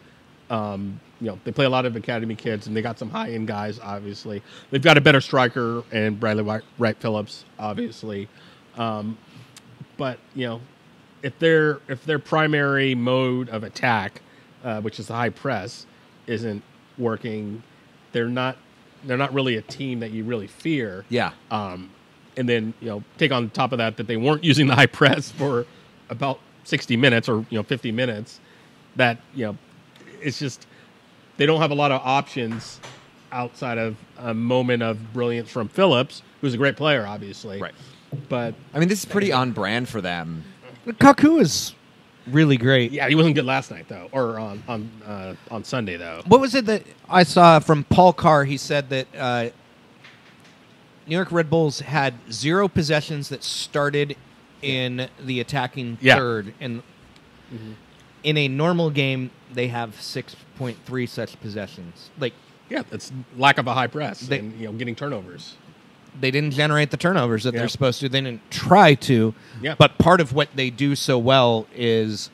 They play a lot of academy kids, and they got some high-end guys, obviously. They've got a better striker and Bradley Wright Phillips, obviously. But if their primary mode of attack, which is the high press, isn't working, they're not really a team that you really fear. Yeah. And then take on top of that they weren't using the high press for about 60 minutes or 50 minutes. That it's just they don't have a lot of options outside of a moment of brilliance from Phillips, who's a great player, obviously. Right. But I mean, this is pretty on brand for them. Kaku is really great. yeah, he wasn't good last night though, or on Sunday though. What was it that I saw from Paul Carr? He said that New York Red Bulls had 0 possessions that started in the attacking third, and in a normal game they have 6.3 such possessions. Yeah, it's lack of a high press They- and getting turnovers. They didn't generate the turnovers that Yeah. they're supposed to. They didn't try to. Yeah. But part of what they do so well is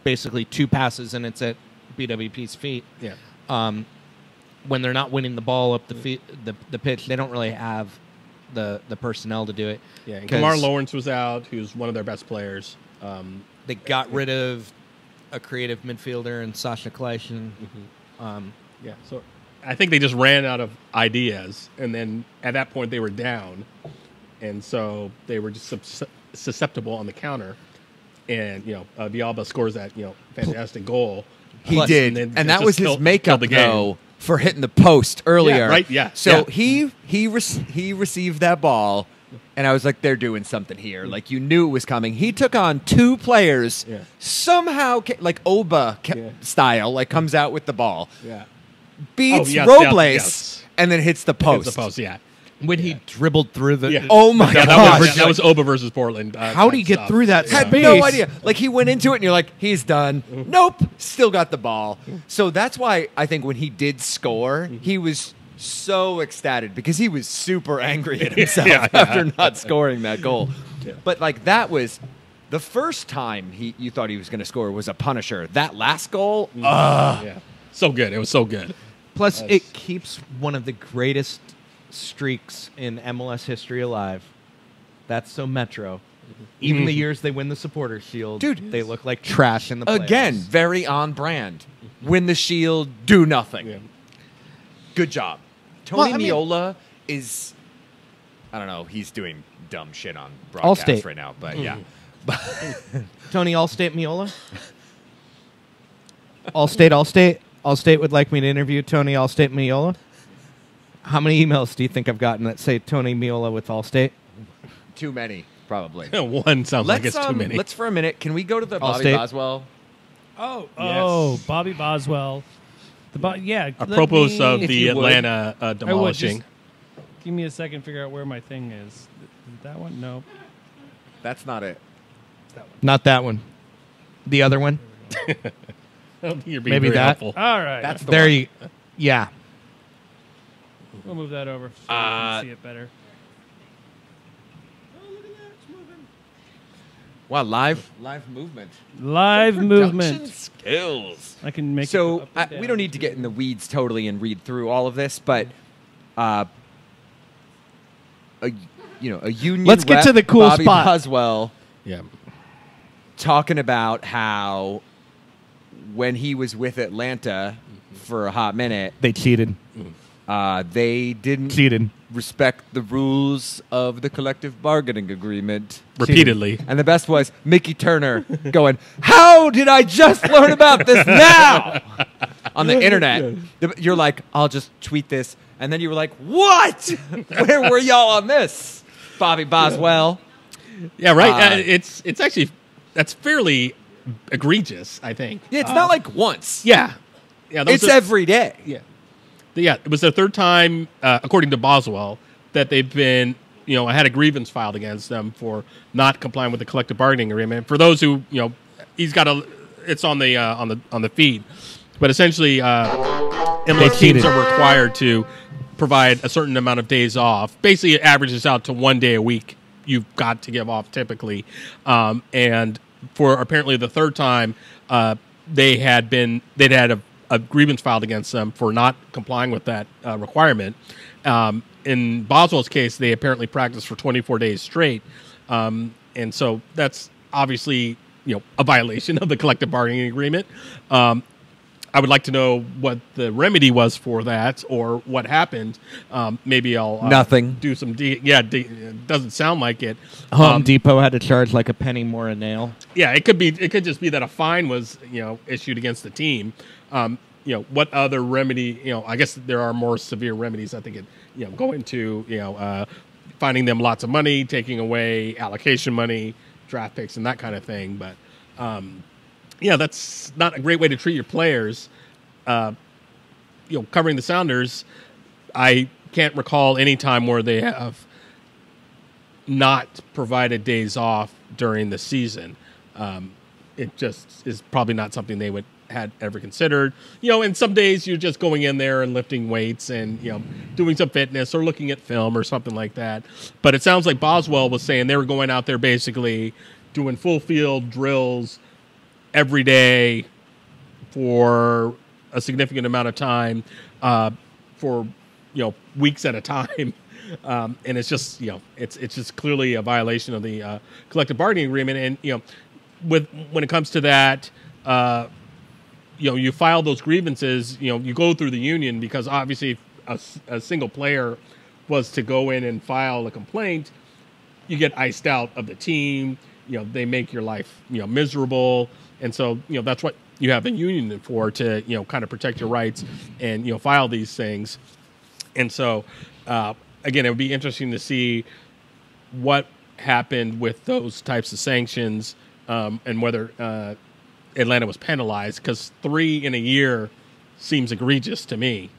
basically 2 passes and it's at BWP's feet. Yeah. When they're not winning the ball up the pitch, they don't really have the personnel to do it. Yeah, and 'Cause Kamar Lawrence was out, who's one of their best players. They got rid of a creative midfielder and Sasha Kleishin. Yeah, so I think they just ran out of ideas, and then at that point they were down, and so they were just susceptible on the counter. And Villalba scores that fantastic goal. He Plus- did, and and it that just was his killed makeup the game. though for hitting the post earlier. Yeah, right, yeah, So yeah. he received that ball, and I was like, they're doing something here. Like you knew it was coming. He took on 2 players, Yeah. somehow Oba Yeah. style, comes out with the ball, Yeah, beats yes, Robles, yes. and then hits the post. It's the post. Yeah, When he dribbled through the... yeah. Oh my Yeah, gosh. that was Oba versus Portland. How'd he get through that Had space? no idea. Like he went into it, and you're like, he's done. Nope, still got the ball. So that's why I think when he did score, he was so ecstatic because he was super angry at himself Yeah. after not scoring that goal. Yeah. But that was the first time you thought he was going to score was a punisher. That last goal, Yeah, so good. It was so good. Plus, it keeps one of the greatest streaks in MLS history alive. That's so Metro. Even the years they win the Supporters Shield, Dude. they look like trash in the playoffs. again, very on brand. Win the Shield, do nothing. Yeah. Good job. Tony Well, I mean- Meola is, I don't know, he's doing dumb shit on broadcast Allstate. right now, but yeah. Tony Allstate Miola. Allstate would like me to interview Tony Allstate Miola. How many emails do you think I've gotten that say Tony Miola with Allstate? Too many, probably. One sounds like it's too many. Let's for a minute. Can we go to the Bobby Allstate. Boswell? Oh, Bobby Boswell. Yeah. Apropos of if the you would. Atlanta demolishing. Just give me a second to figure out where my thing is. Is it that one? No. That's not it. Not that one. The other one. I don't think you're being Maybe very that. helpful. All right. That's the There one. you. Yeah. We'll move that over so you can see it better. Wow, live movement. Live movement. Production skills. I can make it So up and we down. don't need to get in the weeds totally and read through all of this, but a union. Let's get rep, to the cool Bobby spot. Boswell Yeah. talking about how when he was with Atlanta for a hot minute, They cheated. they didn't Cheated. respect the rules of the collective bargaining agreement. Repeatedly. And the best was Mickey Turner going, "How did I just learn about this now?" On the internet. You're like, "I'll just tweet this." And then you were like, "What? Where were y'all on this?" Bobby Boswell. Yeah, right. Uh, It's actually, that's fairly egregious, I think. It's not like once. Yeah. Yeah. It's every day. Yeah. Yeah, it was their third time, according to Boswell, that they've been, had a grievance filed against them for not complying with the collective bargaining agreement. For those who, he's got it's on the feed, but essentially, MLS teams are required to provide a certain amount of days off. Basically, it averages out to 1 day a week you've got to give off typically, and for apparently the third time, they'd had a grievance filed against them for not complying with that requirement. In Boswell's case, they apparently practiced for 24 days straight, and so that's obviously a violation of the collective bargaining agreement. I would like to know what the remedy was for that, or what happened. Maybe I'll Nothing. do some. It doesn't sound like it. Home Depot had to charge like a penny more a nail. Yeah, it could be. It could just be that a fine was issued against the team. What other remedy? I guess there are more severe remedies. I think it go into finding them lots of money, taking away allocation money, draft picks, and that kind of thing. But that's not a great way to treat your players. Covering the Sounders, I can't recall any time where they have not provided days off during the season. It just is probably not something they had ever considered. And some days you're just going in there and lifting weights and doing some fitness or looking at film or something like that. But it sounds like Boswell was saying they were going out there basically doing full field drills every day for a significant amount of time, for weeks at a time. And it's just it's just clearly a violation of the collective bargaining agreement. And when it comes to that, you file those grievances. You go through the union, because obviously if a single player was to go in and file a complaint, you get iced out of the team. They make your life miserable, and so that's what you have a union for, to kind of protect your rights and file these things. And so again, it would be interesting to see what happened with those types of sanctions, and whether Atlanta was penalized, because 3 in a year seems egregious to me.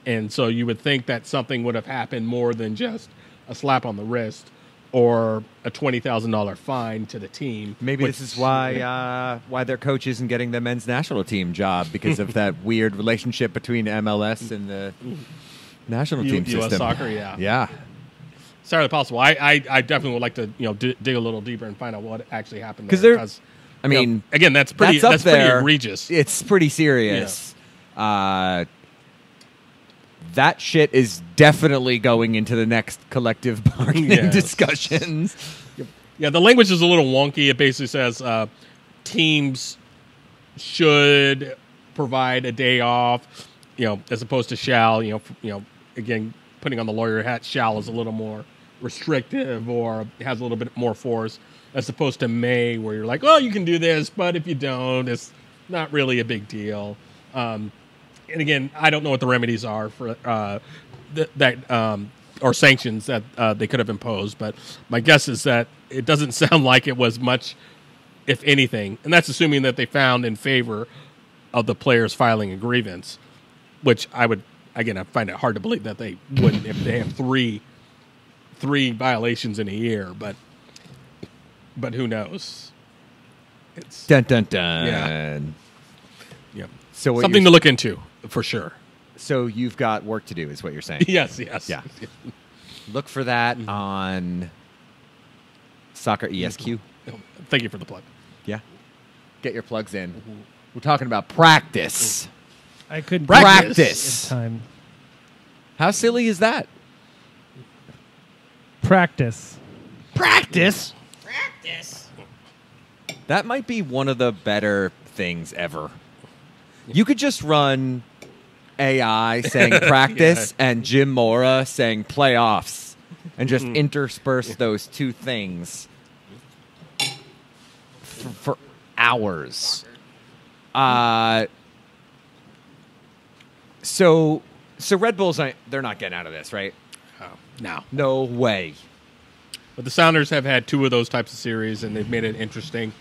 And so you would think that something would have happened more than just a slap on the wrist or a $20,000 fine to the team. Maybe this is why their coach isn't getting the men's national team job, because of that weird relationship between MLS and the national team U.S. system. soccer, yeah. Yeah. It's entirely possible. I definitely would like to dig a little deeper and find out what actually happened there. Because I mean, again, that's pretty up that's pretty there. egregious. It's pretty serious. That shit is definitely going into the next collective bargaining Yes. discussions. Yeah, the language is a little wonky. It basically says teams should provide a day off, as opposed to shall. Again, putting on the lawyer hat, shall is a little more restrictive or has a little bit more force, as opposed to may, where you're like, oh, you can do this, but if you don't, it's not really a big deal. And again, I don't know what the remedies are for or sanctions that they could have imposed, but my guess is that it doesn't sound like it was much, if anything, and that's assuming that they found in favor of the players filing a grievance, which I find it hard to believe that they wouldn't if they have three violations in a year, but who knows? It's Dun dun dun. yeah. So what Something to look into for sure. So you've got work to do, is what you're saying. Yes. Yeah. Look for that on Soccer ESQ. Thank you for the plug. Yeah. Get your plugs in. We're talking about practice. I couldn't Practice. this time. How silly is that? Practice. Practice. That might be one of the better things ever. You could just run AI saying practice and Jim Mora saying playoffs and just intersperse those two things for hours. So Red Bulls, they're not getting out of this, right? No. No way. But the Sounders have had 2 of those types of series, and they've made it interesting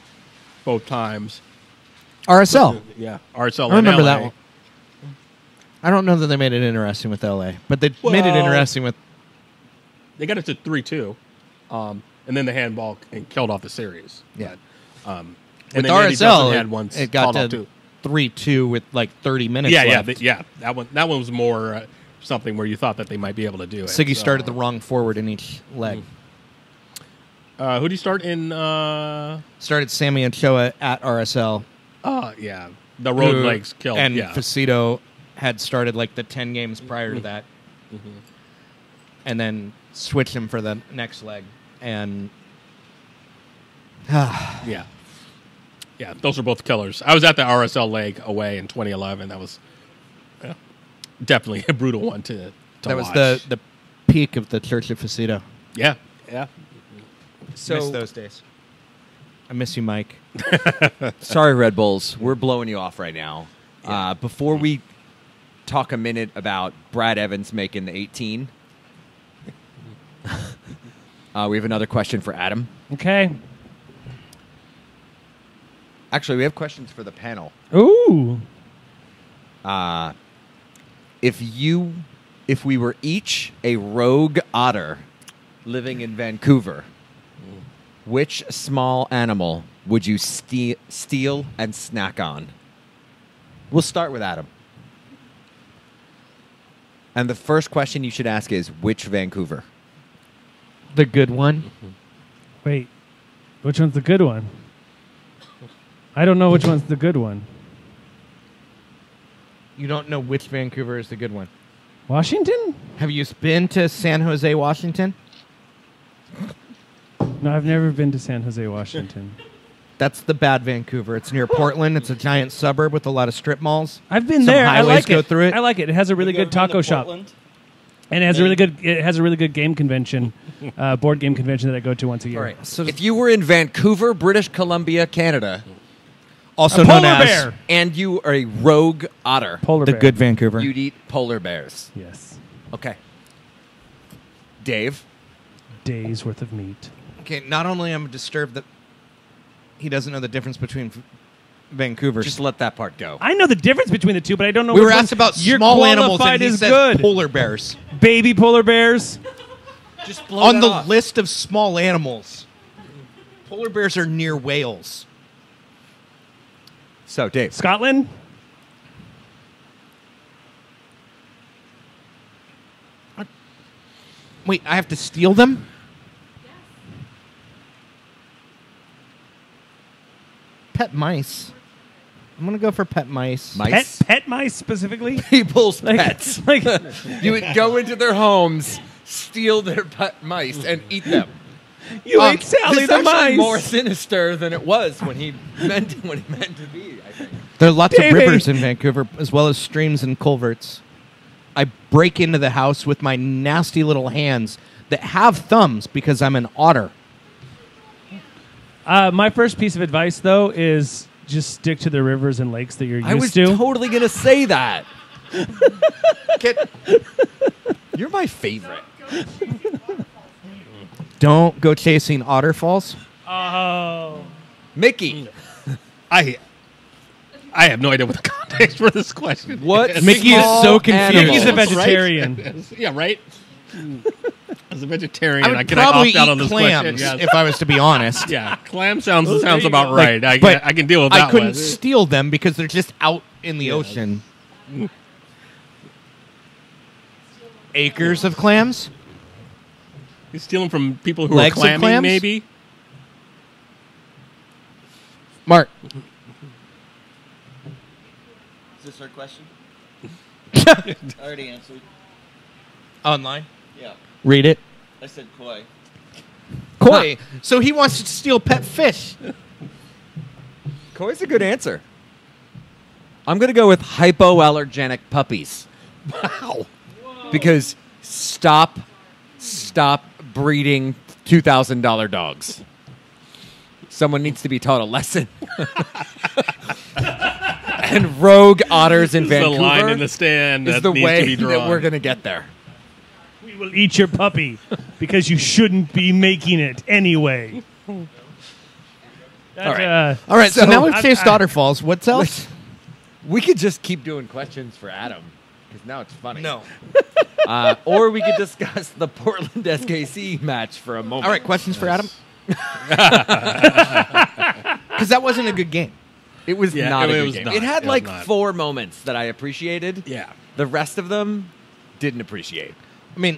both times. RSL. Yeah, RSL. I remember and LA. that one. I don't know that they made it interesting with LA, but they made it interesting with. They got it to 3-2, and then the handball killed off the series. Yeah. But, and With then Andy Johnson RSL, had one it got called off to too. 3-2 with like 30 minutes Yeah, left. That one was more something where you thought that they might be able to do it. Siggy So, started the wrong forward in each leg. who do you start in? Started Sammy Ochoa at RSL. Yeah, the road who- legs killed. And yeah, Facito had started like the 10 games prior to that. And then switched him for the next leg. And yeah. Those are both killers. I was at the RSL leg away in 2011. That was definitely a brutal one to that was watch. the peak of the Church of Facito. Yeah. Miss those days. I miss you, Mike. Sorry, Red Bulls. We're blowing you off right now. Before we talk a minute about Brad Evans making the 18, we have another question for Adam. Okay. Actually, we have questions for the panel. Ooh. If we were each a rogue otter living in Vancouver, which small animal would you steal and snack on? We'll start with Adam. And the first question you should ask is, which Vancouver? The good one. Wait. Which one's the good one? I don't know which one's the good one. You don't know which Vancouver is the good one. Washington? Have you been to San Jose, Washington? No, I've never been to San Jose, Washington. That's the bad Vancouver. It's near Portland. It's a giant suburb with a lot of strip malls. I've been Some there. I highways like go it. through it. I like it. It has a really good taco shop, and it has a really good game convention, board game convention that I go to once a year. All right. So If you were in Vancouver, British Columbia, Canada, also A known polar as bear. and you are a rogue otter, Polar the bear. good Vancouver. you'd eat polar bears. Yes. Okay. Dave? Days worth of meat. Okay, not only am I disturbed that he doesn't know the difference between Vancouver. Just let that part go. I know the difference between the two, but I don't know. we which were one asked about you're small animals, and qualified he as says good. polar bears. Baby polar bears. Just On the list of small animals, polar bears are near whales. So, Dave. Scotland. Wait, I have to steal them? Pet mice. I'm going to go for pet mice. Mice? Pet mice specifically. People's Like, pets. like You would go into their homes, steal their pet mice, and eat them. you ate Sally It's the actually mice. more sinister than it was when he meant to be, I think. There are lots Davey. of rivers in Vancouver, as well as streams and culverts. I break into the house with my nasty little hands that have thumbs because I'm an otter. My first piece of advice, though, is just stick to the rivers and lakes that you're I was used to. totally going to say that. You're my favorite. Don't go chasing otterfalls. Oh. Mickey. I have no idea what the context for this question What? is. Mickey is so confused. Mickey's a Right? vegetarian. Yeah, right? As a vegetarian, I I would could probably opt out on eat this clams question. if I was to be honest. Yeah, clam sounds there you about go. right. But I can deal with that I couldn't one. steal them because they're just out in the ocean. Acres of clams? You steal them from people who Legs are of clamming, clams? maybe? Mark. Is this her question? I already answered. Online? Yeah. Read it. I said koi. Koi. So he wants to steal pet fish. Koi's a good answer. I'm going to go with hypoallergenic puppies. Wow. Because stop breeding $2,000 dogs. Someone needs to be taught a lesson. And rogue otters in This is the Vancouver line in the stand is that the needs to way be that drawn. we're going to get there. We will eat your puppy because you shouldn't be making it anyway. That's, All right. All right, so So, now we've I- chased I- otterfalls. What's else? We could just keep doing questions for Adam because now it's funny. No. Or we could discuss the Portland SKC match for a moment. All right, questions for Adam? Because that wasn't a good game. It was Yeah, not it a good was game. not. It had It was like not. 4 moments that I appreciated. Yeah. The rest of them didn't appreciate. I mean,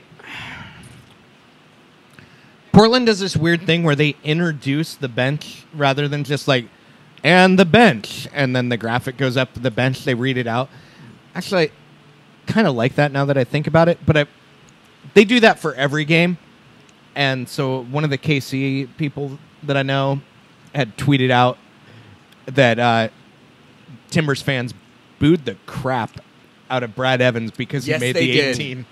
Portland does this weird thing where they introduce the bench rather than just like, and the bench, and then the graphic goes up to the bench, they read it out. Actually, I kind of like that now that I think about it, but they do that for every game. And so one of the KC people that I know had tweeted out that Timbers fans booed the crap out of Brad Evans because Yes, he made they the did. 18.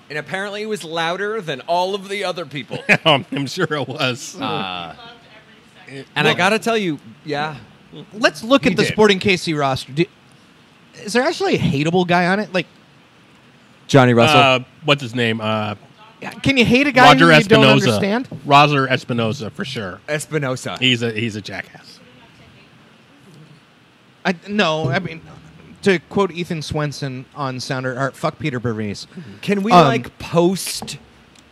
And apparently it was louder than all of the other people. I'm sure it was. And I got to tell you, yeah. Let's look He at the did. Sporting KC roster. Is there actually a hateable guy on it? Like, Johnny Russell. What's his name? can you hate a guy Roger who you don't Espinoza. understand? Roger Espinoza, for sure. Espinosa. He's a jackass. No, I mean, to quote Ethan Swenson on Sounder Art, fuck Peter Bervese. Can we, post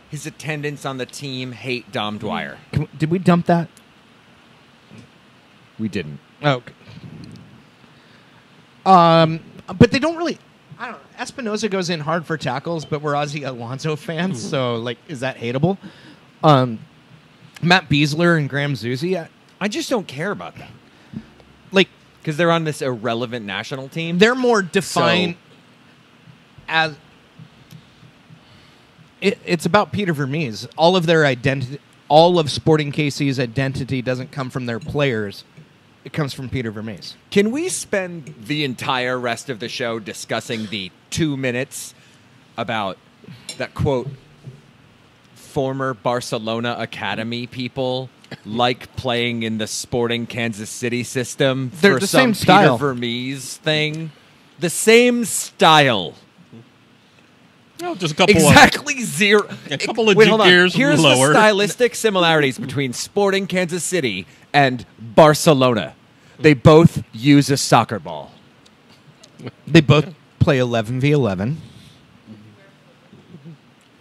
his attendance on the team hate Dom Dwyer? Did we dump that? We didn't. Oh. But they don't really. I don't know. Espinoza goes in hard for tackles, but we're Ozzy Alonso fans, so like, is that hateable? Matt Beasler and Graham Zuzi, I just don't care about them. like, Because they're on this irrelevant national team. they're more defined as. It's about Peter Vermees. All of their identity, all of Sporting KC's identity doesn't come from their players. It comes from Peter Vermees. Can we spend the entire rest of the show discussing the 2 minutes about that quote, former Barcelona Academy people like playing in the Sporting Kansas City system They're for the some same style. Peter Vermees thing? The same style. No, just a couple Exactly zero. A couple of Wait, hold on. gears Here's lower. the stylistic similarities between Sporting Kansas City and Barcelona. They both use a soccer ball. They both play 11v11.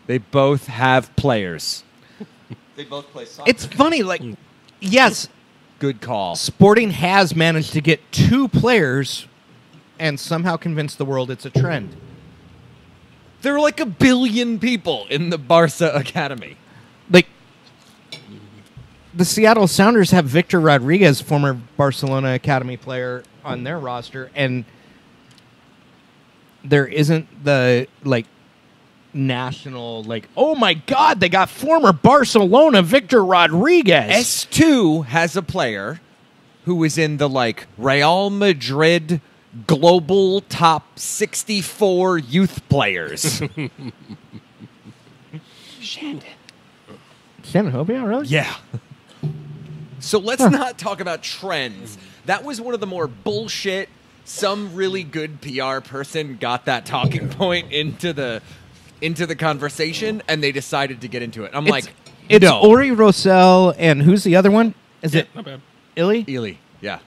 They both have players. They both play soccer. It's funny, like, yes, Good call. Sporting has managed to get 2 players and somehow convince the world it's a trend. There are like 1 billion people in the Barca Academy. Like, the Seattle Sounders have Victor Rodriguez, former Barcelona Academy player, on their roster, and there isn't the, like, national, like, oh my God, they got former Barcelona Victor Rodriguez. S2 has a player who was in the like Real Madrid global top 64 youth players. Shannon Hobie, really? Yeah. So let's not talk about trends. That was one of the more bullshit. Some really good PR person got that talking point into the conversation, and they decided to get into it. It's no. Ori Rosell, and who's the other one? Is it Not bad. Illy? Ely, yeah.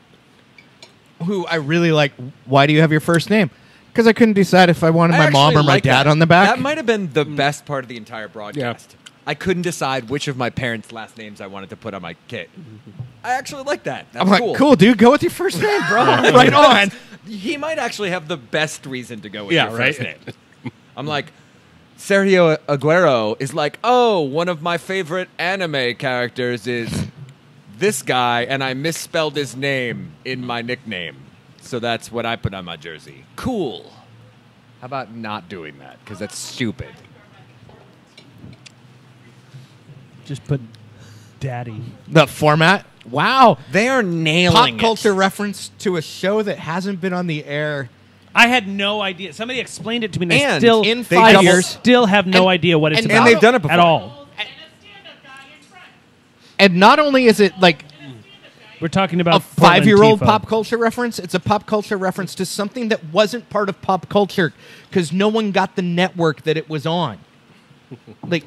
Who I really like. Why do you have your first name? Because I couldn't decide if I wanted my mom or my dad on the back. That might have been the best part of the entire broadcast. I couldn't decide which of my parents' last names I wanted to put on my kit. I actually like that. That's I'm like, cool, dude. Go with your first name, bro. Right on. He might actually have the best reason to go with Yeah, your right. first name. I'm like, Sergio Aguero is like, oh, one of my favorite anime characters is this guy, and I misspelled his name in my nickname. So that's what I put on my jersey. Cool. How about not doing that? Because that's stupid. Just put daddy. The format. Wow. They are nailing Pop culture reference to a show that hasn't been on the air. I had no idea. Somebody explained it to me, and I And still, in they 5 double- years. still have no idea what it's and about. they've done it before. at all. And not only is it like We're talking a about Portland 5-year-old Tifo. pop culture reference, it's a pop culture reference to something that wasn't part of pop culture because no one got the network that it was on. Like,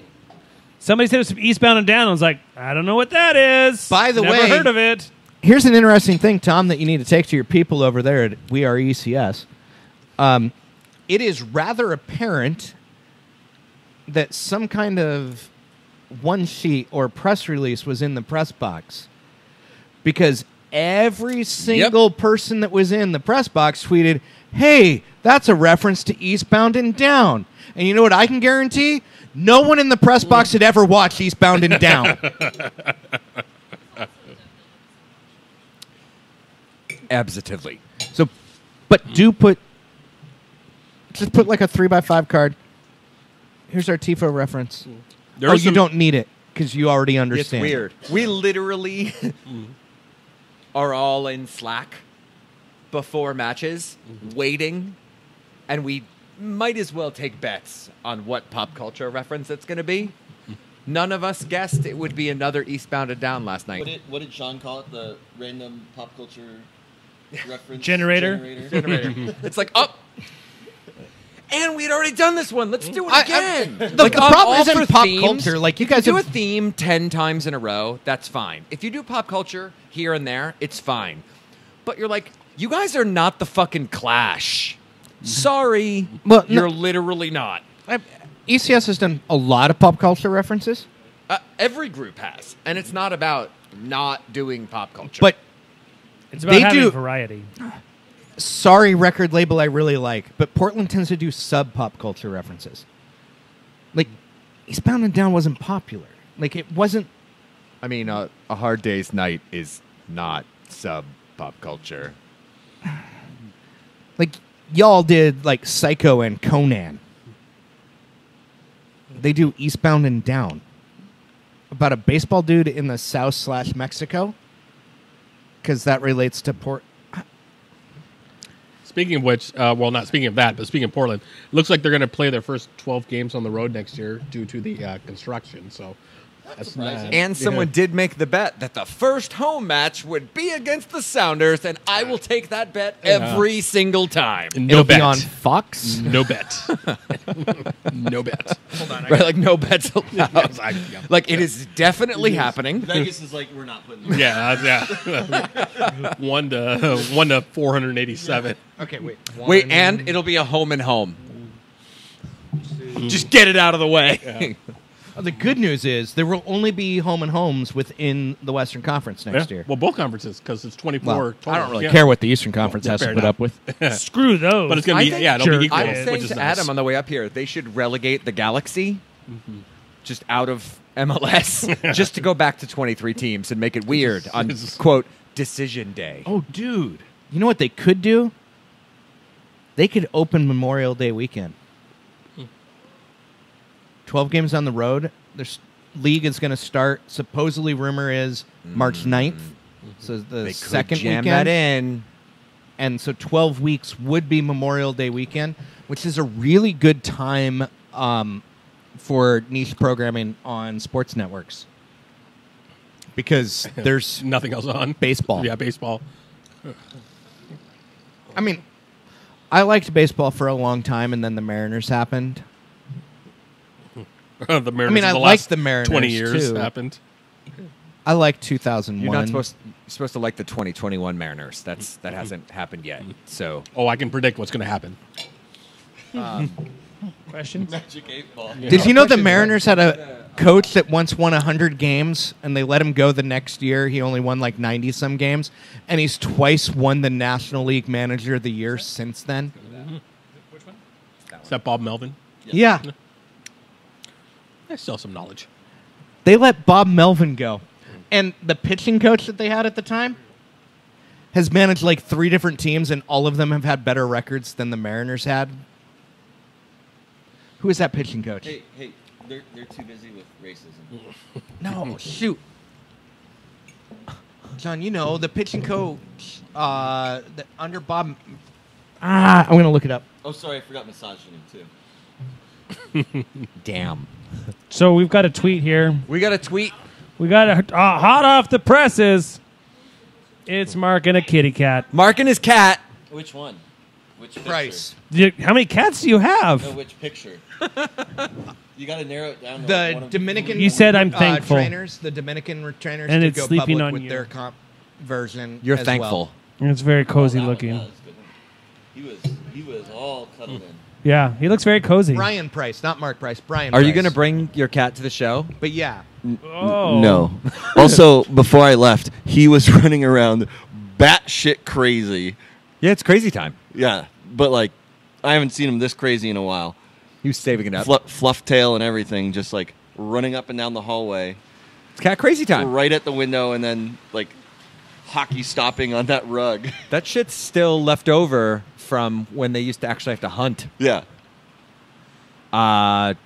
Somebody said it was Eastbound and Down. I was like, I don't know what that is. By the Never way- heard of it. here's an interesting thing, Tom, that you need to take to your people over there at We Are ECS. It is rather apparent that some kind of one sheet or press release was in the press box because every single person that was in the press box tweeted, hey, that's a reference to Eastbound and Down. And you know what I can guarantee? No one in the press box had ever watched Eastbound and Down. Absolutely. So, but just put like a 3x5 card. Here's our TIFO reference. There is you some- don't need it because you already It's understand. weird. We literally are all in Slack before matches, waiting, and we might as well take bets on what pop culture reference it's going to be. None of us guessed it would be another Eastbound and Down last night. What did Sean call it? The random pop culture reference Generator? Generator. It's like, oh, and we'd already done this one. Let's do it again. The I'm problem all isn't for pop themes. culture. Like, you If guys do have- a theme 10 times in a row, that's fine. If you do pop culture here and there, it's fine. But you're like, you guys are not the fucking Clash. Sorry. Well, no- you're literally not. ECS has done a lot of pop culture references, Every group has. And it's not about not doing pop culture. but It's about They having do- variety. sorry, record label I really like, but Portland tends to do sub pop culture references. Like, Eastbound and Down wasn't popular. Like, it wasn't. I mean, A Hard Day's Night is not sub pop culture. Like, y'all did like Psycho and Conan. They do Eastbound and Down about a baseball dude in the South/Mexico because that relates to Speaking of which, well, not speaking of that, but speaking of Portland, looks like they're going to play their first 12 games on the road next year due to the construction. So that's surprising. And someone did make the bet that the first home match would be against the Sounders, and I will take that bet every single time. no It'll bet. be on Fox. No bet. No bet. Right, like no bets allowed. Yes, yeah. Like it is definitely happening. Vegas is like, we're not putting. Yeah. 1 to 487. Okay, wait. Wait, and it'll be a home and home. Just get it out of the way. The good news is there will only be home and homes within the Western Conference next Yeah. year. Well, both conferences because it's 24 Well, total. I don't really Yeah. care what the Eastern Conference has to fair put enough. up with. Screw those. But it's going to be, think it'll be jerk equal, I it. was which saying is to nice. Adam on the way up here, they should relegate the Galaxy just out of MLS just to go back to 23 teams and make it weird on, quote, decision day. Oh, dude. You know what they could do? They could open Memorial Day weekend. 12 games on the road. Their league is going to start, supposedly rumor is March 9th. So the They could second jam weekend. that in. and so 12 weeks would be Memorial Day weekend, which is a really good time for niche programming on sports networks because there's Nothing else on. baseball. Yeah, baseball. I mean, I liked baseball for a long time, and then the Mariners happened. The Mariners. I mean, I the like last the Mariners 20 years too. happened. I like 2001. You're not supposed to like the 2021 Mariners. That hasn't happened yet. So Oh, I can predict what's going to happen. Questions? Magic 8-ball. Did you know the Mariners had a coach that once won 100 games, and they let him go the next year? He only won like 90-some games, and he's twice won the National League Manager of the Year since then. Is that Bob Melvin? Yeah. I still have some knowledge. They let Bob Melvin go. And the pitching coach that they had at the time has managed like 3 different teams, and all of them have had better records than the Mariners had. Who is that pitching coach? Hey, they're too busy with racism. No, shoot. John, you know, the pitching coach under Bob... I'm going to look it up. Oh, sorry, I forgot misogyny too. damn. So we've got a tweet here. We got a tweet. We got a hot off the presses. It's Mark and a kitty cat. Mark and his cat. Which one? Which picture? Price. How many cats do you have? No, which picture? You got to narrow it down to The one of Dominican You said I'm thankful. trainers, the Dominican trainers, And to it's go sleeping public on with you. their comp version. You're as thankful. well. It's very cozy Oh, that one, looking. yeah, that's a good one. He was all cuddled in. Yeah, he looks very cozy. Brian Price, not Mark Price. Brian. Are you Price. going to bring your cat to the show? But yeah, Oh. No. Also, before I left, he was running around batshit crazy. Yeah, it's crazy time. Yeah, but like, I haven't seen him this crazy in a while. He was saving it up. Fluff tail and everything, just like running up and down the hallway, It's cat crazy time. right at the window, and then like hockey stopping on that rug. That shit's still left over from when they used to actually have to hunt. Yeah. Cats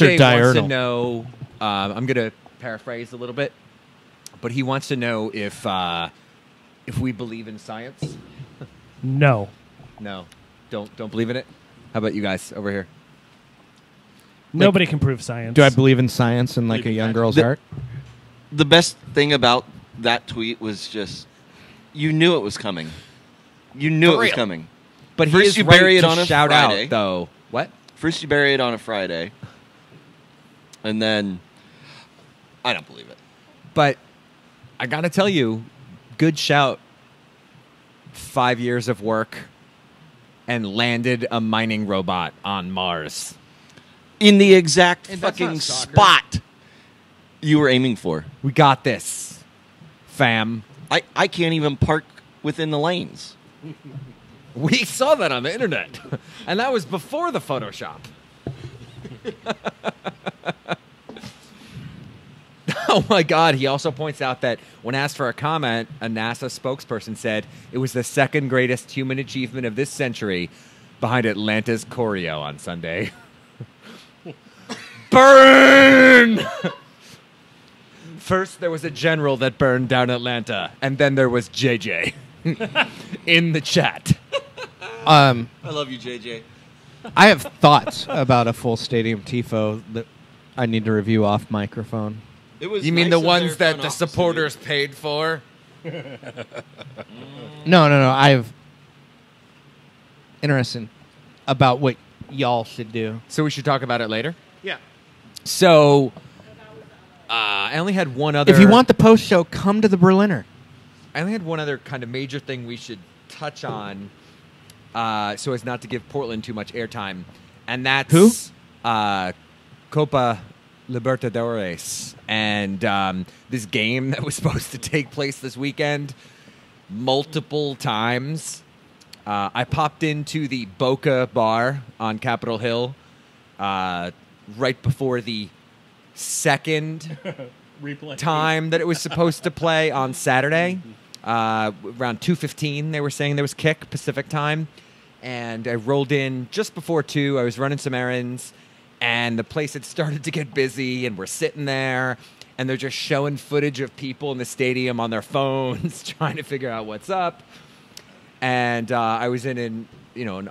JJ are wants diurnal. to know. I'm going to paraphrase a little bit, but he wants to know if we believe in science. No. No, don't believe in it. How about you guys over here? Nobody can prove science. do I believe in science and like a Believe in young magic. girl's The- heart? The best thing about that tweet was just you knew it was coming. You knew For it was real. coming. But he First is you right bury it to on a shout Friday. out, though. What? First you bury it on a Friday, and then I don't believe it. But I got to tell you, good shout. 5 years of work and landed a mining robot on Mars. In the exact And that's fucking not soccer. spot you were aiming for. We got this, fam. I can't even park within the lanes. We saw that on the internet. And that was before the Photoshop. Oh my God. He also points out that when asked for a comment, a NASA spokesperson said it was the second greatest human achievement of this century behind Atlanta's choreo on Sunday. Burn! First, there was a general that burned down Atlanta, and then there was JJ in the chat. I love you, JJ. I have thoughts about a full stadium tifo that I need to review off microphone. It was You mean nice the of ones their that front the office to do. supporters paid for? No. I have interesting about what y'all should do. So we should talk about it later? Yeah. So, I only had one other... If you want the post show, come to the Berliner. I only had one other kind of major thing we should touch on so as not to give Portland too much airtime. And that's... Who? Copa Libertadores. And this game that was supposed to take place this weekend multiple times. I popped into the Boca bar on Capitol Hill right before the second Replay. time that it was supposed to play on Saturday. Around 2:15, they were saying there was kick Pacific time. And I rolled in just before 2. I was running some errands. And the place had started to get busy. And we're sitting there. And they're just showing footage of people in the stadium on their phones trying to figure out what's up. And I was in an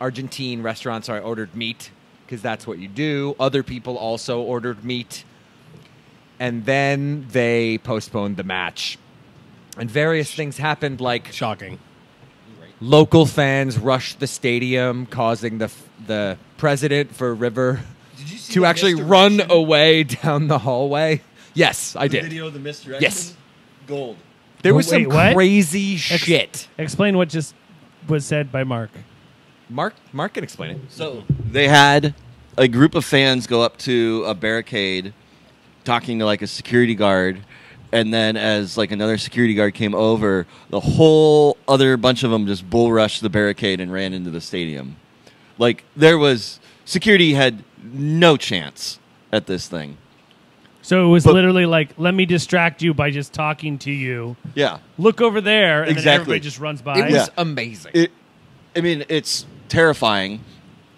Argentine restaurant, so I ordered meat because that's what you do. Other people also ordered meat. And then they postponed the match. And various things happened, like Shocking. local fans rushed the stadium, causing the president for River to actually run away down the hallway. Yes, I did. Video of the misdirection? Yes. Gold. There was Wait, some what? crazy shit. Explain what just was said by Mark. Mark can explain it. So they had a group of fans go up to a barricade talking to like a security guard, and then as like another security guard came over, the whole other bunch of them just bull rushed the barricade and ran into the stadium. Like security had no chance at this thing. So it was But- literally like, let me distract you by just talking to you. Yeah. Look over there, and then Exactly. everybody just runs by. It was Yeah. amazing. It's terrifying,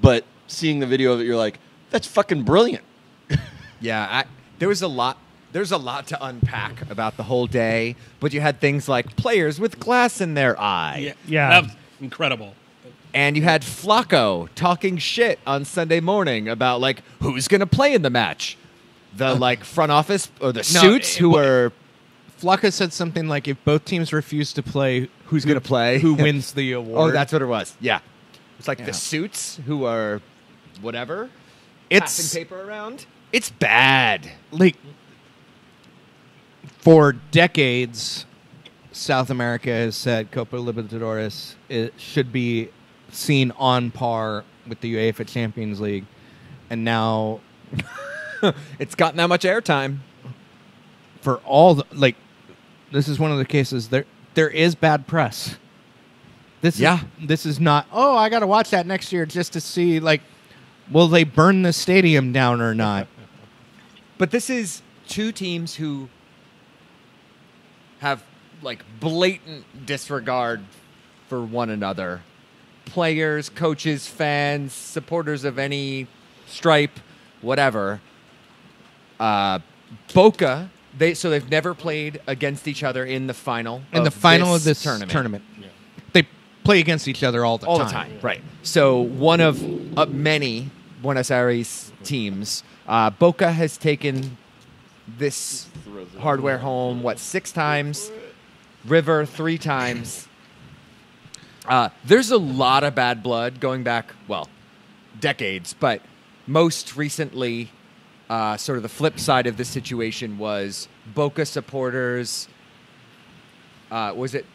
but seeing the video of it, you're like, that's fucking brilliant. Yeah, there's a lot to unpack about the whole day, but you had things like players with glass in their eye. Yeah. That was incredible. And you had Flacco talking shit on Sunday morning about like who's going to play in the match. The like front office or the suits who are Flacco said something like, if both teams refuse to play, who's going to play? who wins the award? Oh, that's what it was. Yeah. It's like Yeah. the suits who are whatever. It's Passing paper around. It's bad. like for decades, South America has said Copa Libertadores it should be seen on par with the UEFA Champions League, and now It's gotten that much airtime. for all the, like, this is one of the cases there is bad press. This is not. Oh, I got to watch that next year just to see like, will they burn the stadium down or not? But this is two teams who have like blatant disregard for one another. Players, coaches, fans, supporters of any stripe, whatever. Boca, they've never played against each other in the final. In the final of this tournament. They play against each other all the time. Right. So one of many Buenos Aires teams, Boca has taken this hardware home, 6 times? River 3 times. There's a lot of bad blood going back, decades, but most recently, sort of the flip side of this situation was Boca supporters, was it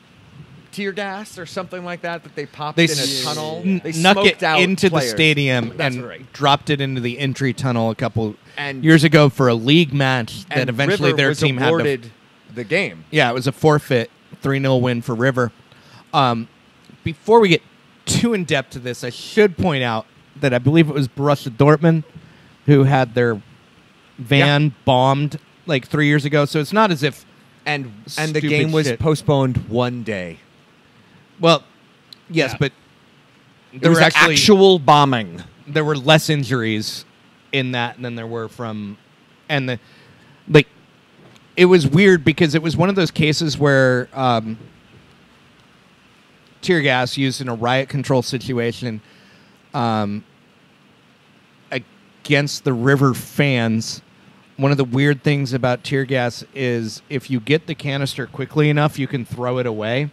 tear gas or something like that they popped in a tunnel? They snuck smoked it out into players. the stadium That's and right. dropped it into the entry tunnel a couple And- years ago for a league match that And eventually River their was team awarded had to. the game. Yeah, it was a forfeit, 3-0 win for River. Before we get too in depth to this, I should point out that I believe it was Borussia Dortmund who had their van bombed like 3 years ago. So it's not as if And the Stupid game was shit. postponed one day. well, yes, Yeah. but There there was were actually actual bombing. there were less injuries in that than there were from, and the like. It was weird because it was one of those cases where tear gas used in a riot control situation against the River fans. One of the weird things about tear gas is if you get the canister quickly enough, you can throw it away.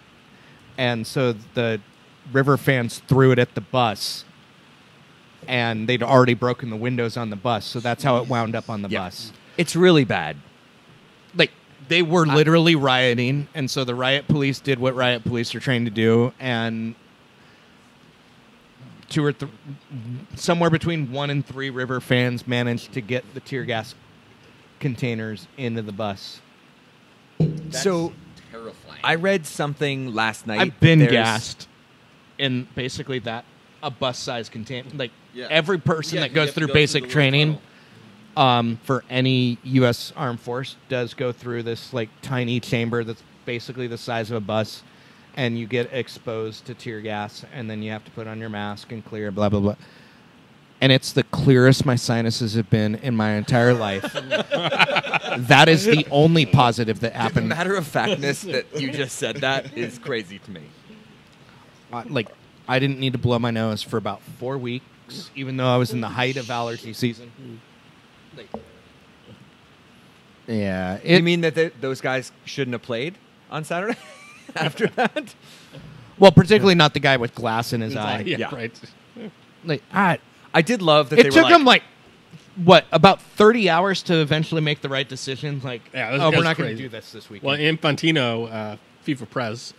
And so the River fans threw it at the bus, and they'd already broken the windows on the bus. So that's how it wound up on the bus. It's really bad. Like, they were literally rioting, and so the riot police did what riot police are trained to do, and somewhere between 1 and 3 River fans managed to get the tear gas containers into the bus. So Terrifying. I read something last night. I've been There's- gassed in basically that, a bus-size container. Like, Yeah. every person Yeah, that you goes have to through go through basic the little training tunnel. for any U.S. Armed Force does go through this, like, tiny chamber that's basically the size of a bus, and you get exposed to tear gas, and then you have to put on your mask and clear, blah, blah, blah. And it's the clearest my sinuses have been in my entire life. That is the only positive that The happened. matter of factness that you just said that is crazy to me. I didn't need to blow my nose for about 4 weeks, even though I was in the height of allergy season. Like, yeah. You mean that those guys shouldn't have played on Saturday after that? Well, particularly not the guy with glass in his eye. Yeah, right. Like, I did love that it they took were him what, about 30 hours to eventually make the right decision? Like, Yeah, we're was not going to crazy. do this weekend. Well, Infantino, FIFA Press,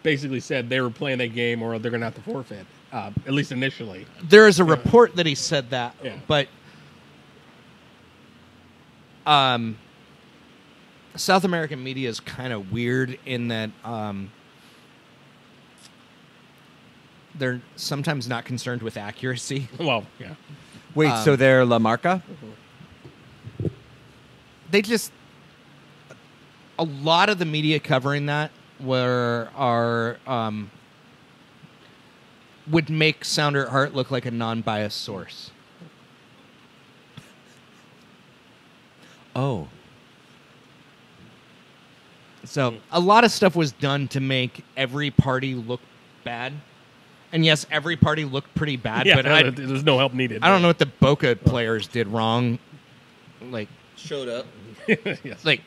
basically said they were playing that game or they're going to have to forfeit, at least initially. There is a report that he said that, Yeah. but South American media is kind of weird in that they're sometimes not concerned with accuracy. Well, yeah. Wait, so they're La Marca? They just a lot of the media covering that would make Sounder at Heart look like a non-biased source. Oh. So a lot of stuff was done to make every party look bad. And yes, every party looked pretty bad, Yeah, but there's no help needed. I don't know what the Boca players did wrong. Like, Showed up, Yes. like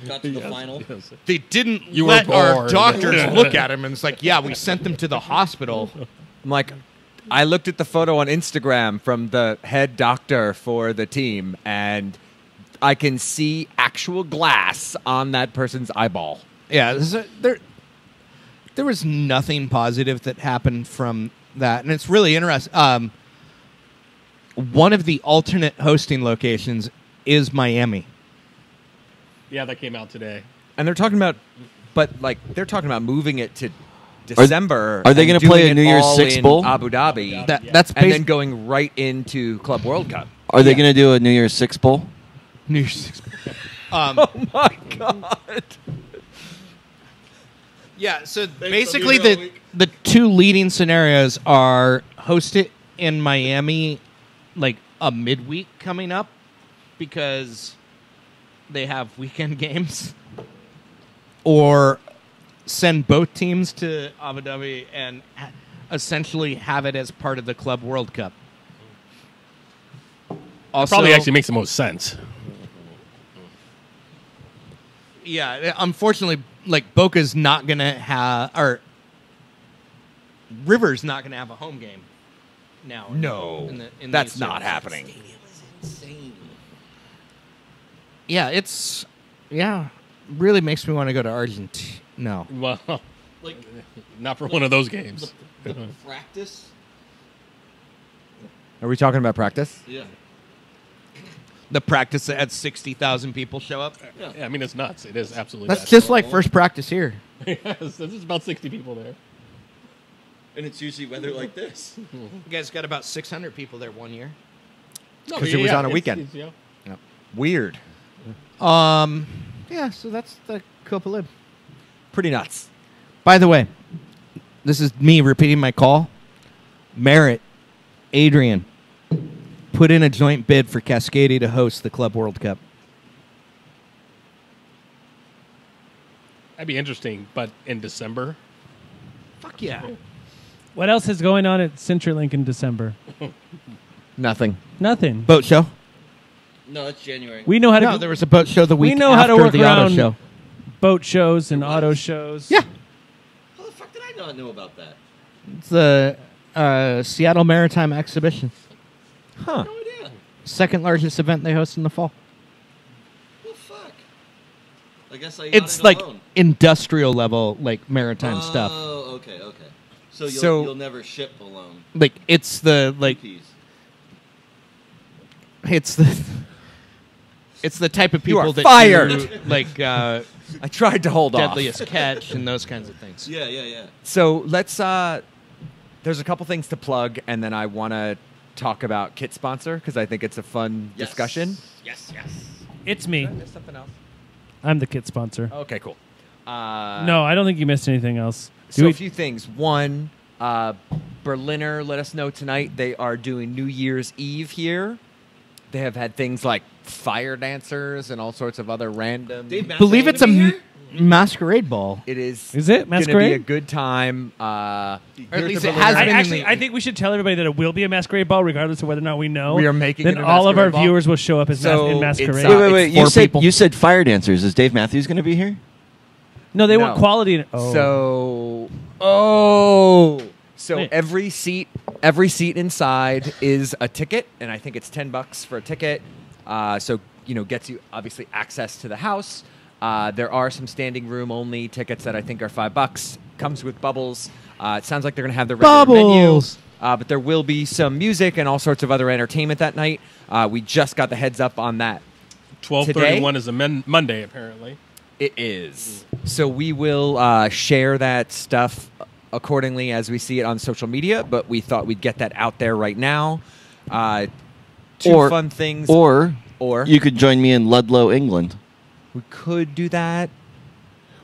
got to the final. Yes. they didn't You were let our bored. doctors look at him, and it's like, yeah, we sent them to the hospital. I'm like, I looked at the photo on Instagram from the head doctor for the team, and I can see actual glass on that person's eyeball. Yeah, there was nothing positive that happened from that, and it's really interesting. One of the alternate hosting locations is Miami. Yeah, that came out today. And they're talking about, they're talking about moving it to December. Are they going gonna to play a New Year's Six bowl? Abu Dhabi, That's and then going right into Club World Cup. Are they going to do a New Year's Six bowl? New Year's Six. Oh my god! Yeah, so basically the two leading scenarios are host it in Miami like a midweek coming up because they have weekend games, or send both teams to Abu Dhabi and essentially have it as part of the Club World Cup. Also, Probably actually makes the most sense. yeah, unfortunately, like Boca's not gonna have, or River's not gonna have a home game now. No, in that's these not circumstances. happening. Yeah, really makes me want to go to Argentina. No, Well, Like not for one of those games. practice? Are we talking about practice? Yeah. the practice that had 60,000 people show up. Yeah, I mean, it's nuts. It is absolutely That's nuts. just like first practice here. Yes, there's about 60 people there. And it's usually weather like this. You guys got about 600 people there one year. No, 'Cause it was on a it's- weekend. it's, yeah. Weird. Yeah, so that's the Copa Lib. Pretty nuts. By the way, this is me repeating my call. Merritt, Adrian, put in a joint bid for Cascadia to host the Club World Cup. That'd be interesting, but in December. Fuck yeah. What else is going on at CenturyLink in December? Nothing. Nothing. Boat show? No, it's January. We know how to. No, there was a boat show the week we know how to after work the auto around show. boat shows and auto shows. Yeah. How the fuck did I not know about that? It's the Seattle Maritime Exhibition. Huh. No idea. Second largest event they host in the fall. Well, fuck. I guess I It's nodded like alone. industrial level, like maritime stuff. Oh, okay. So So- you'll never ship alone. Like it's the Peas. it's the it's the type of You people are that fired. do, like I tried to hold off. Deadliest Catch and those kinds of things. Yeah. So let's. There's a couple things to plug, and then I want to talk about Kit Sponsor because I think it's a fun Yes. discussion. Yes. It's me. There's something else. I'm the kit sponsor. Okay, cool. No, I don't think you missed anything else. So Do a few things. One, Berliner let us know tonight they are doing New Year's Eve here. They have had things like fire dancers and all sorts of other random. Dave Matthews Believe it's a gonna be here? Masquerade Ball. It is. Is it going to be Masquerade? a good time. Or at Here's least the it has preliminary- been. I think we should tell everybody that it will be a Masquerade Ball, regardless of whether or not we know. We are making Then it a all of our Masquerade Ball. viewers will show up as So in it's, Masquerade. Wait. It's 4 people. You said fire dancers. Is Dave Matthews going to be here? no, they No. want quality. Oh. So Wait. every seat inside is a ticket, and I think it's $10 for a ticket. So gets you obviously access to the house. There are some standing room only tickets that I think are $5. Comes with bubbles. It sounds like they're going to have the regular Bubbles. menu, but there will be some music and all sorts of other entertainment that night. We just got the heads up on that. 12/31 is a Monday, apparently. It is. So we will share that stuff accordingly as we see it on social media, but we thought we'd get that out there right now. Two fun things. Or Or you could join me in Ludlow, England. we could do that.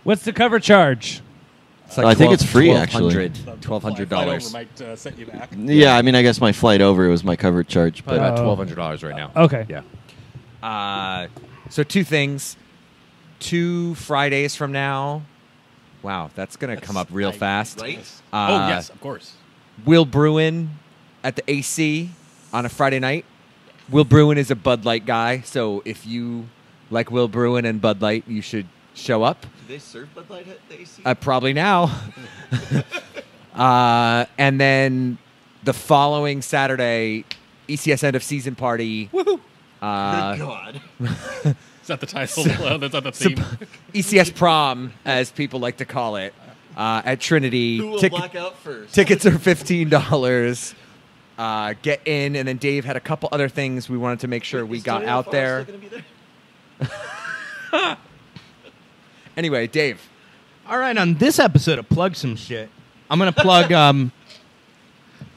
What's the cover charge? It's I think it's free, actually. $1,200. Might set you back. Yeah, I mean, I guess my flight over was my covered charge. Probably But about $1,200 right now. Okay. Yeah. So 2 things. 2 Fridays from now. Wow, that's going to come up real fast. right? Oh, yes, of course. Will Bruin at the AC on a Friday night. Will Bruin is a Bud Light guy, so if you like Will Bruin and Bud Light, you should show up. Do they serve Bud Light at the AC? Probably now. And then the following Saturday, ECS end of season party. Woohoo! God. Is that the title? That's not the theme. ECS prom, as people like to call it, at Trinity. Who will black out first? Tickets are $15. Get in, and then Dave had a couple other things we wanted to make sure we got out there. Anyway, Dave. All right, on this episode of Plug Some Shit, I'm going to plug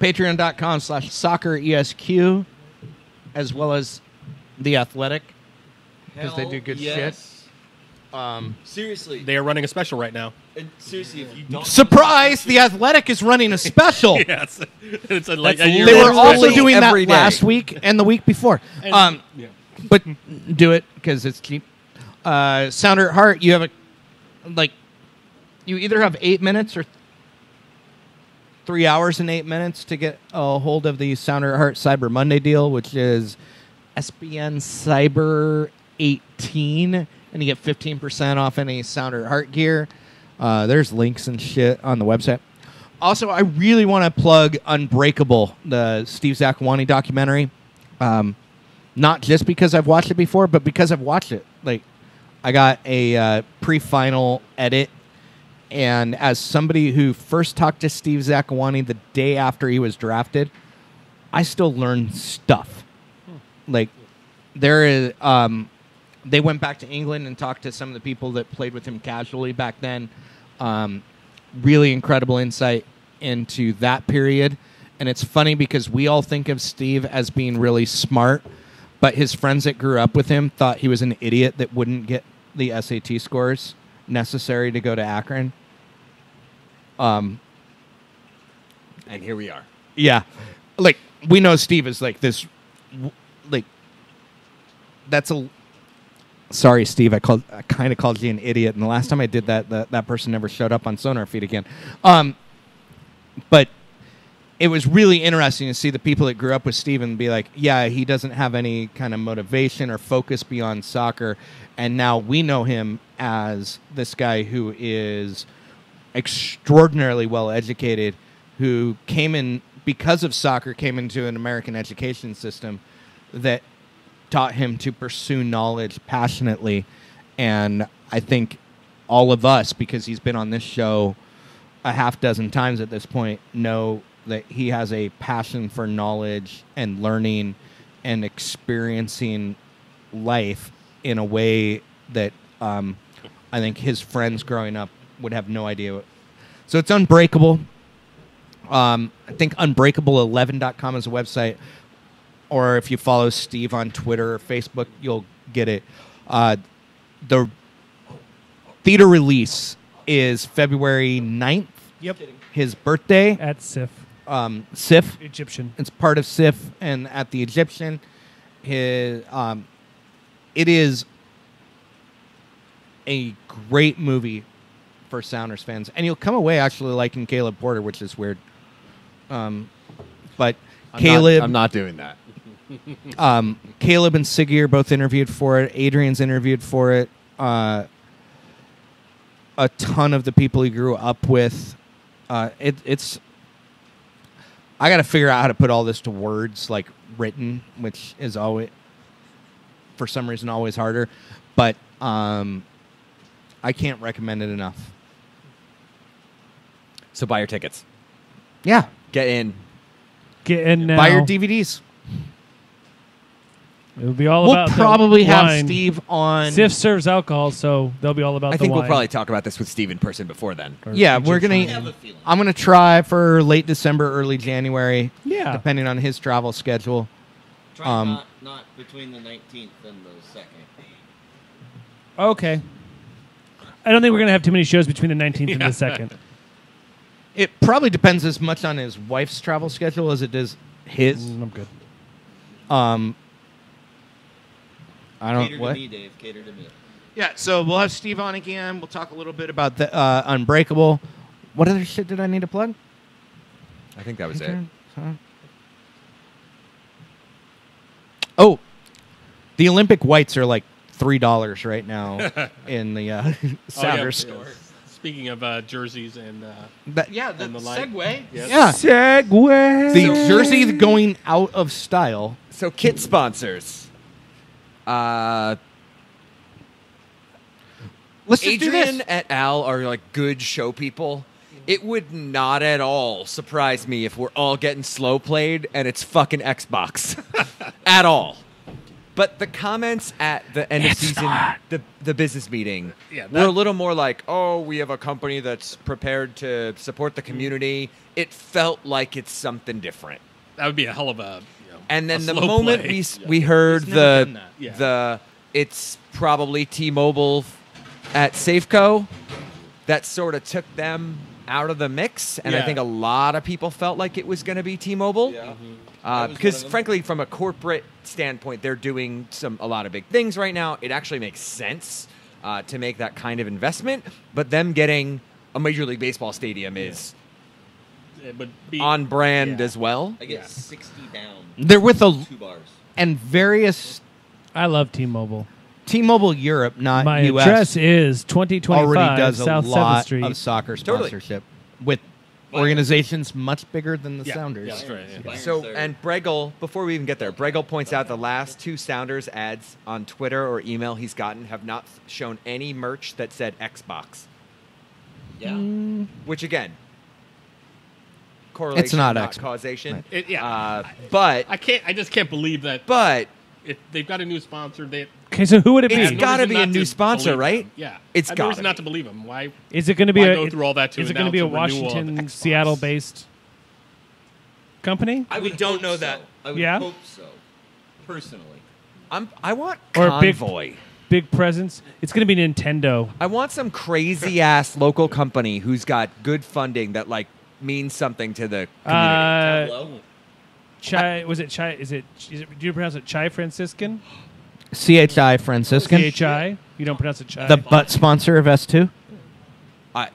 patreon.com/socceresq, as well as The Athletic, because they do good shit. Seriously. They are running a special right now. And seriously, if you don't Surprise! The Athletic is running a special. Yes. It's a, That's a year They were Literally also doing that every day. last week and the week before. And- yeah. But do it because it's cheap. Sounder at Heart, you have you either have 8 minutes or 3 hours and 8 minutes to get a hold of the Sounder at Heart Cyber Monday deal, which is SBN Cyber 18, and you get 15% off any Sounder at Heart gear. There's links and shit on the website. Also, I really want to plug Unbreakable, the Steve Zakuani documentary. Not just because I've watched it before, but because I've watched it. Like, I got a pre-final edit, and as somebody who first talked to Steve Zakuani the day after he was drafted, I still learn stuff. Like, there is, they went back to England and talked to some of the people that played with him casually back then. Really incredible insight into that period. And it's funny because we all think of Steve as being really smart, but his friends that grew up with him thought he was an idiot that wouldn't get the SAT scores necessary to go to Akron. And here we are. Yeah. Like, we know Steve is like this, like, that's a... Sorry, Steve, I kind of called you an idiot, and the last time I did that, that person never showed up on SonarFeed again. But it was really interesting to see the people that grew up with Steve and be like, yeah, he doesn't have any kind of motivation or focus beyond soccer, and now we know him as this guy who is extraordinarily well-educated, who came in, because of soccer, came into an American education system that taught him to pursue knowledge passionately. And I think all of us, because he's been on this show a half dozen times at this point, know that he has a passion for knowledge and learning and experiencing life in a way that I think his friends growing up would have no idea. So it's Unbreakable. I think Unbreakable11.com is a website. Or if you follow Steve on Twitter or Facebook, you'll get it. The theater release is February 9th. Yep. His birthday. At SIF. SIF. Egyptian. It's part of SIF and at the Egyptian. It is a great movie for Sounders fans, and you'll come away actually liking Caleb Porter, which is weird. But Caleb, I'm not doing that. Caleb and Siggy are both interviewed for it. Adrian's interviewed for it. A ton of the people he grew up with. It's. I got to figure out how to put all this to words, like written, which is always, for some reason, always harder. But I can't recommend it enough. So buy your tickets. Yeah, Get in. Get in now. buy your DVDs. It'll be all We'll about probably the have wine. Steve on. Sif serves alcohol, so they'll be all about I the think wine. we'll probably talk about this with Steve in person before then. Or Yeah, feature we're film. gonna. I'm gonna try for late December, early January. Yeah. depending on his travel schedule. Try not between the 19th and the 2nd. Okay. I don't think we're going to have too many shows between the 19th and the 2nd. It probably depends as much on his wife's travel schedule as it does his. I'm good. I don't Cater what. to me, Dave. Cater to me. Yeah, so we'll have Steve on again. We'll talk a little bit about the Unbreakable. What other shit did I need to plug? I think that was it. Oh, the Olympic whites are like $3 right now in the Sounders store. Speaking of jerseys and The And the light. segue. Yes. Yeah, Segway. the jersey going out of style. So kit sponsors. Let's just do Adrian this. et al. Are like good show people. It would not at all surprise me if we're all getting slow played and it's fucking Xbox. At all. But the comments at the end of season, the business meeting, Yeah, were a little more like, oh, we have a company that's prepared to support the community. It felt like it's something different. that would be a hell of a. And then a the slow moment play. we heard He's never done that. Yeah. it's probably T-Mobile at Safeco, that sort of took them out of the mix, and I Yeah. think a lot of people felt like it was going to be T-Mobile. Yeah. I was Because one of them. frankly, from a corporate standpoint, they're doing a lot of big things right now. It actually makes sense to make that kind of investment, but them getting a Major League Baseball stadium is It would be on brand Yeah. as well. I get 60 down. They're with a 2 bars. and various I love T-Mobile. T-Mobile Europe, not My US. address is 2025 already does South a 7th lot Street. of soccer Totally. sponsorship with organizations much bigger than the Yeah. Sounders. Yeah, that's right. Yeah. So, and Bregel, before we even get there, Bregel points out the last 2 Sounders ads on Twitter or email he's gotten have not shown any merch that said Xbox, Yeah. which again, correlation, It's not Xbox. causation. It- yeah. But I just can't believe that they've got a new sponsor. Okay, so who would it It's be? no gotta reason be a not new to sponsor, believe right? them. Yeah, It's I have no gotta reason not be. to believe them. Why? Is it going to be Why a? go through all that to is it going to be a announce a renewal of Washington, Xbox? Seattle-based company? I We would don't hope know so. that. I would Yeah? hope so. Personally. I want Or a big- Convoy. Big presence. It's going to be Nintendo. I want some crazy ass local company who's got good funding that like means something to the community. Tableau. Chai was it Chai? Is it? Do you pronounce it Chai Franciscan? CHI Franciscan, CHI. You don't pronounce it Chai. the butt sponsor of S2.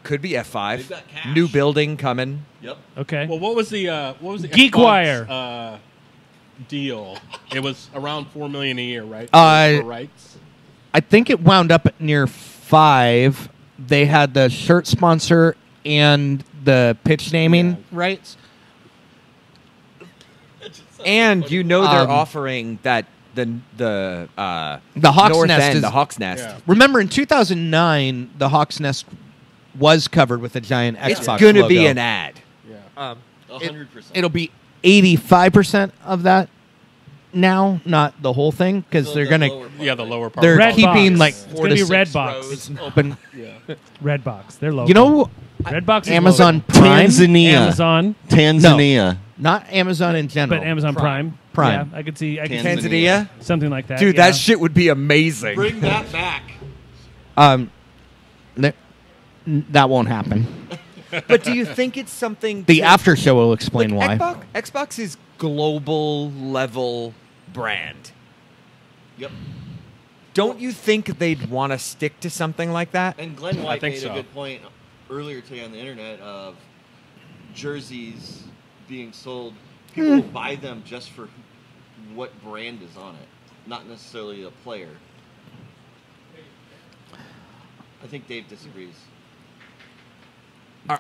Could be F5. They've got cash. New building coming. Yep. Okay. Well, what was the GeekWire. Deal? It was around $4 million a year, right? Uh, For rights. I think it wound up at near 5. They had the shirt sponsor and the pitch naming rights. And you know they're Um, offering that the Hawk's North Nest End, is- the Hawk's Nest. Yeah. Remember, in 2009, the Hawk's Nest was covered with a giant It's Xbox gonna logo. be an ad. Yeah. 100%. It'll be 85% of that now, not the whole thing, because they're gonna Yeah, the lower part. they're Red keeping box. like It's 4 gonna to be 6 Redbox. rows open. Yeah. Redbox. They're local. You know, Redbox is Amazon local. Prime, Tanzania. Amazon, Tanzania. not Amazon in general, but Amazon Prime. Prime. Yeah, I could see. I could Tanzania. see Tanzania? something like that. Dude, yeah. that shit would be amazing. Bring that back. That won't happen. But do you think it's something The to- after show will explain why. Xbox is global level brand. Yep. Don't you think they'd want to stick to something like that? And Glenn White think made so. a good point earlier today on the internet of jerseys being sold. People will buy them just for what brand is on it, not necessarily a player. I think Dave disagrees.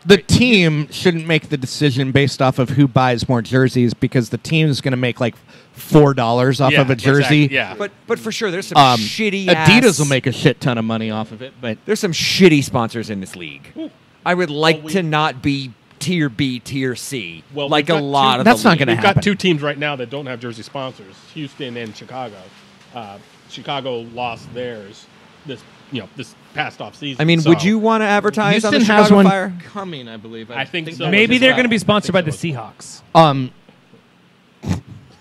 The team shouldn't make the decision based off of who buys more jerseys because the team is going to make like $4 off of a jersey. Exactly, yeah. But for sure, there's some shitty. Adidas will make a shit ton of money off of it, but There's some shitty sponsors in this league. I would like to not be tier B, tier C, Well, like we've a got lot two- of That's the not league. gonna We've happen. got 2 teams right now that don't have jersey sponsors: Houston and Chicago. Chicago lost theirs this past off season. I mean, so would you want to advertise on Houston the has Chicago one Fire? coming, I believe. I think so. Maybe Just they're about. going to be sponsored by I the think so. Seahawks.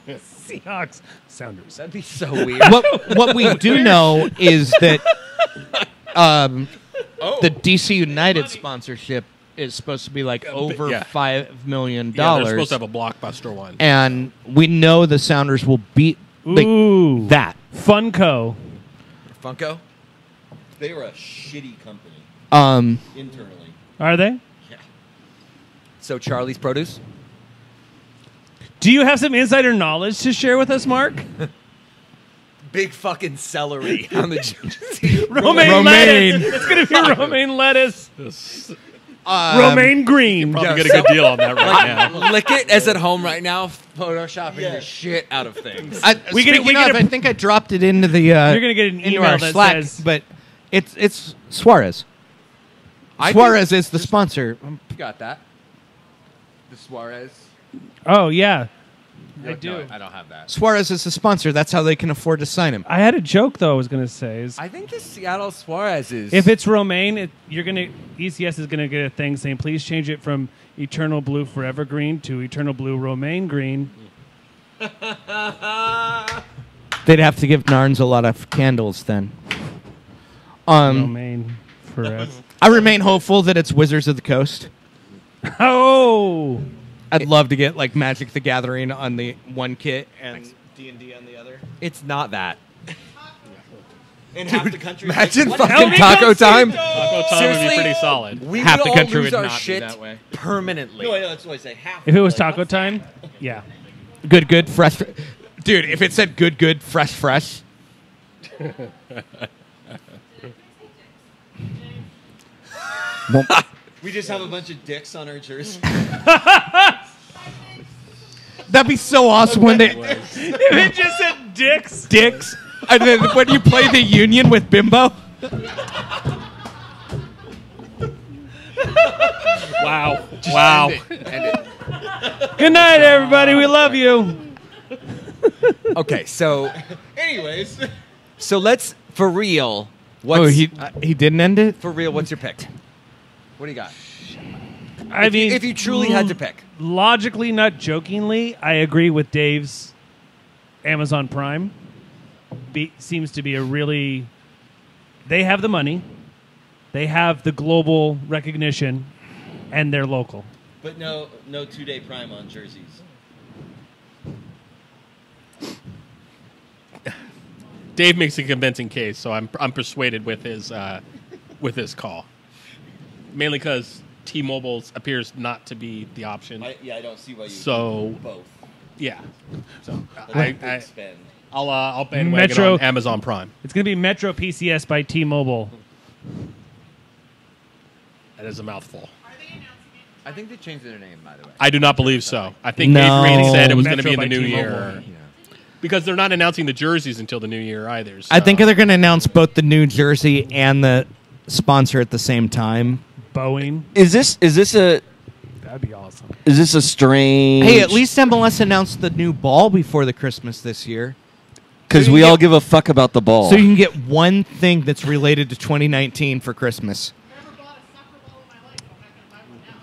Seahawks. Sounders. That'd be so weird. what we do know is that the DC United sponsorship is supposed to be like over yeah. $5 million. Yeah, they're supposed to have a blockbuster one. And we know the Sounders will beat Ooh. that. Funko. Funko? They were a shitty company internally. Are they? So Charlie's Produce? Do you have some insider knowledge to share with us, Mark? Big fucking celery on the jersey. Romaine lettuce. It's going to be romaine lettuce. Romaine green. Probably get a good deal on that right now. Lick it as at home right now, photoshopping the shit out of things. We get a- I think I dropped it into the You're going to get an into email our that Slack, says... but it's Suarez. Suarez is the sponsor. Got that. The Suarez. Oh, yeah. I do. I don't have that. Suarez is the sponsor. That's how they can afford to sign him. I had a joke, though, I was going to say. Is I think the Seattle Suarez is. if it's romaine, ECS is going to get a thing saying, please change it from eternal blue forever green to eternal blue romaine green. They'd have to give Narns a lot of candles then. Romaine forever. I remain hopeful that it's Wizards of the Coast. Oh! I'd love to get like Magic the Gathering on the one kit and D&D on the other. It's not that. And half the country. Imagine What? fucking Help me taco come see time. it, Taco time would Seriously? be pretty solid. We Half would the all country lose would our not be shit that way. permanently. No, that's what I say. Half. If it was Like, taco what's time, yeah. Good, fresh. Dude, if it said good, fresh. Well, We just have a bunch of dicks on our jersey. that'd be so awesome when they If it just said dicks. dicks. And then when you play the Union with Bimbo. Wow. Wow. Good night, everybody. We love you. Okay, so Anyways, let's for real. Oh, What's he didn't end it? for real? What's your pick? What do you got? I mean, If you truly had to pick, logically, not jokingly, I agree with Dave's Amazon Prime. Seems to be a really... They have the money. They have the global recognition. And they're local. but no 2-day prime on jerseys. Dave makes a convincing case, so I'm persuaded with his call. Mainly because T-Mobile appears not to be the option. I don't see why you So- do both. Yeah. So That's a big spend. I'll bandwagon Metro- on Amazon Prime. It's going to be Metro PCS by T-Mobile. That is a mouthful. I think they changed their name, by the way. I do not believe so. I think No. Adrian said it was going to Metro be in the by new T-Mobile. year. Because they're not announcing the jerseys until the new year either. So. I think they're going to announce both the new jersey and the sponsor at the same time. Boeing. Is this a That'd be awesome. strange? Hey, at least MLS announced the new ball before the Christmas this year. because we all give a fuck about the ball. So you can get one thing that's related to 2019 for Christmas.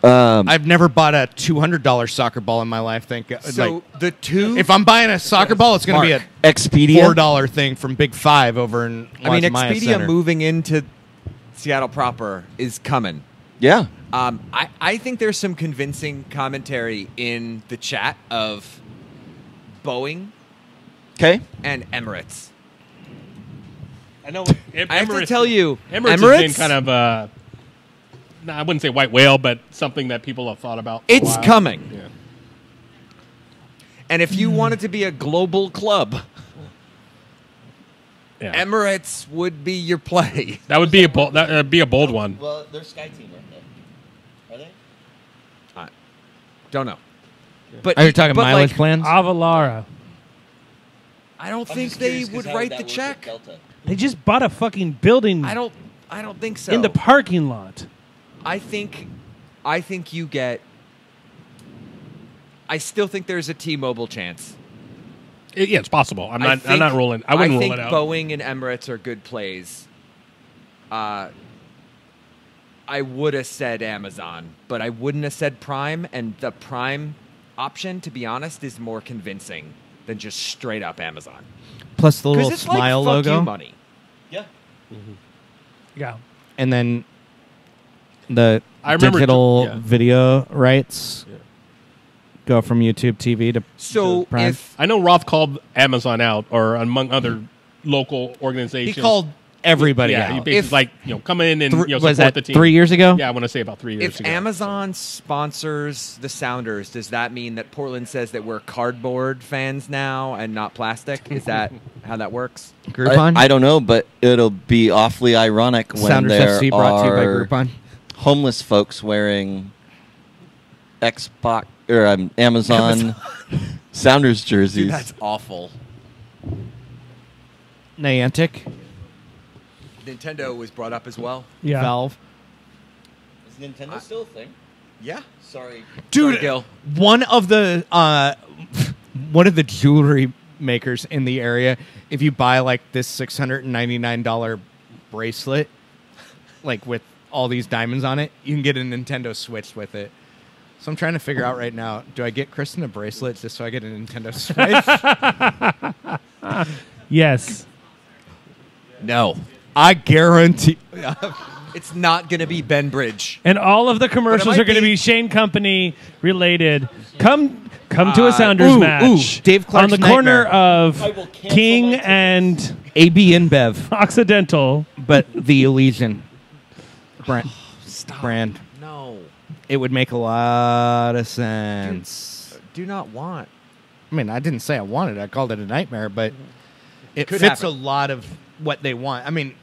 I've never bought a $200 soccer ball in my life. So the two. if I'm buying a soccer ball, it's going to be a Expedia. $4 thing from Big Five over in I mean, Wasmaya Expedia Center. moving into Seattle proper is coming. Yeah. I think there's some convincing commentary in the chat of Boeing Okay. and Emirates. I know. I have to tell you, Emirates has been kind of, I wouldn't say white whale, but something that people have thought about. For a it's while. coming. Yeah. And if you wanted to be a global club, Yeah. Emirates would be your play. That would be a bold. That would be a bold one. Well, they're Sky Team, aren't they? Are they? Don't know. But Are you talking but mileage like, plans? Avalara. I don't I'm think just they curious 'cause would how write that the work with check. Delta. They just bought a fucking building I don't think so. in the parking lot. I think you get. I still think there's a T-Mobile chance. Yeah, it's possible. I'm not ruling. I I wouldn't think rule it out. Boeing and Emirates are good plays. I would have said Amazon, but I wouldn't have said Prime. And the Prime option, to be honest, is more convincing than just straight up Amazon. Plus the Because little it's smile like, fuck logo. you money. Yeah. Yeah. And then the I remember digital yeah. video rights go from YouTube TV to So Prime. if I know Roth called Amazon out, or among other local organizations. He called everybody Yeah, he out. basically If- come in and was support that the team. 3 years ago? Yeah, I want to say about 3 years if ago. Amazon sponsors the Sounders, does that mean that Portland says that we're cardboard fans now and not plastic? Is that how that works? Groupon? I don't know, but it'll be awfully ironic when Sounders there FC brought to you by are Groupon. homeless folks wearing Xbox or Amazon Sounders jerseys. Dude, that's awful. Niantic, Nintendo was brought up as well. Yeah. Valve. Is Nintendo still a thing? Yeah. Sorry. Dude, Sorry, Gil. one of the jewelry makers in the area, if you buy like this $699 bracelet, like with all these diamonds on it, you can get a Nintendo Switch with it. So I'm trying to figure out right now, do I get Kristen a bracelet just so I get a Nintendo Switch? Yes. No. I guarantee. It's not going to be Ben Bridge. And all of the commercials might are going to be- be Shane Company related. Come to a Sounders ooh, match. ooh, Dave Clark's on the corner Nightmare. of I will cancel King my tickets. and AB InBev, Occidental. but the Elysian brand. No. It would make a lot of sense. Do not want. I mean, I didn't say I wanted it. I called it a nightmare, but it Could fits happen. a lot of what they want. I mean,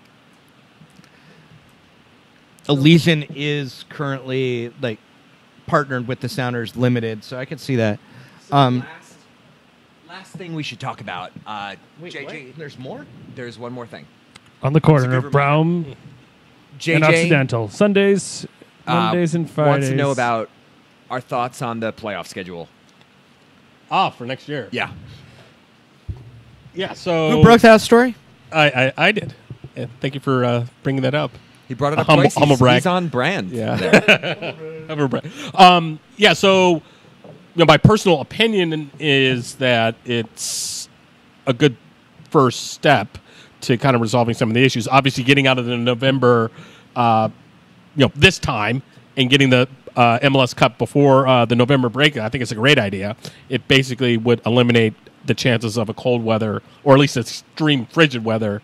Elysian is currently like partnered with the Sounders Limited, so I could see that. Last thing we should talk about. Wait, JJ, what? There's more? there's one more thing. On the It's a corner good of Brown and JJ Occidental. Sundays, Mondays, and Fridays. wants to know about our thoughts on the playoff schedule. for next year. Yeah. Yeah. So Who broke that story? I did. Yeah, thank you for bringing that up. He brought it up Humble- twice. humble He's, brag. he's on brand. Yeah. Yeah. So, my personal opinion is that it's a good first step to kind of resolving some of the issues. Obviously, getting out of the November, this time and getting the MLS Cup before the November break, I think it's a great idea. It basically would eliminate the chances of a cold weather, or at least extreme frigid weather,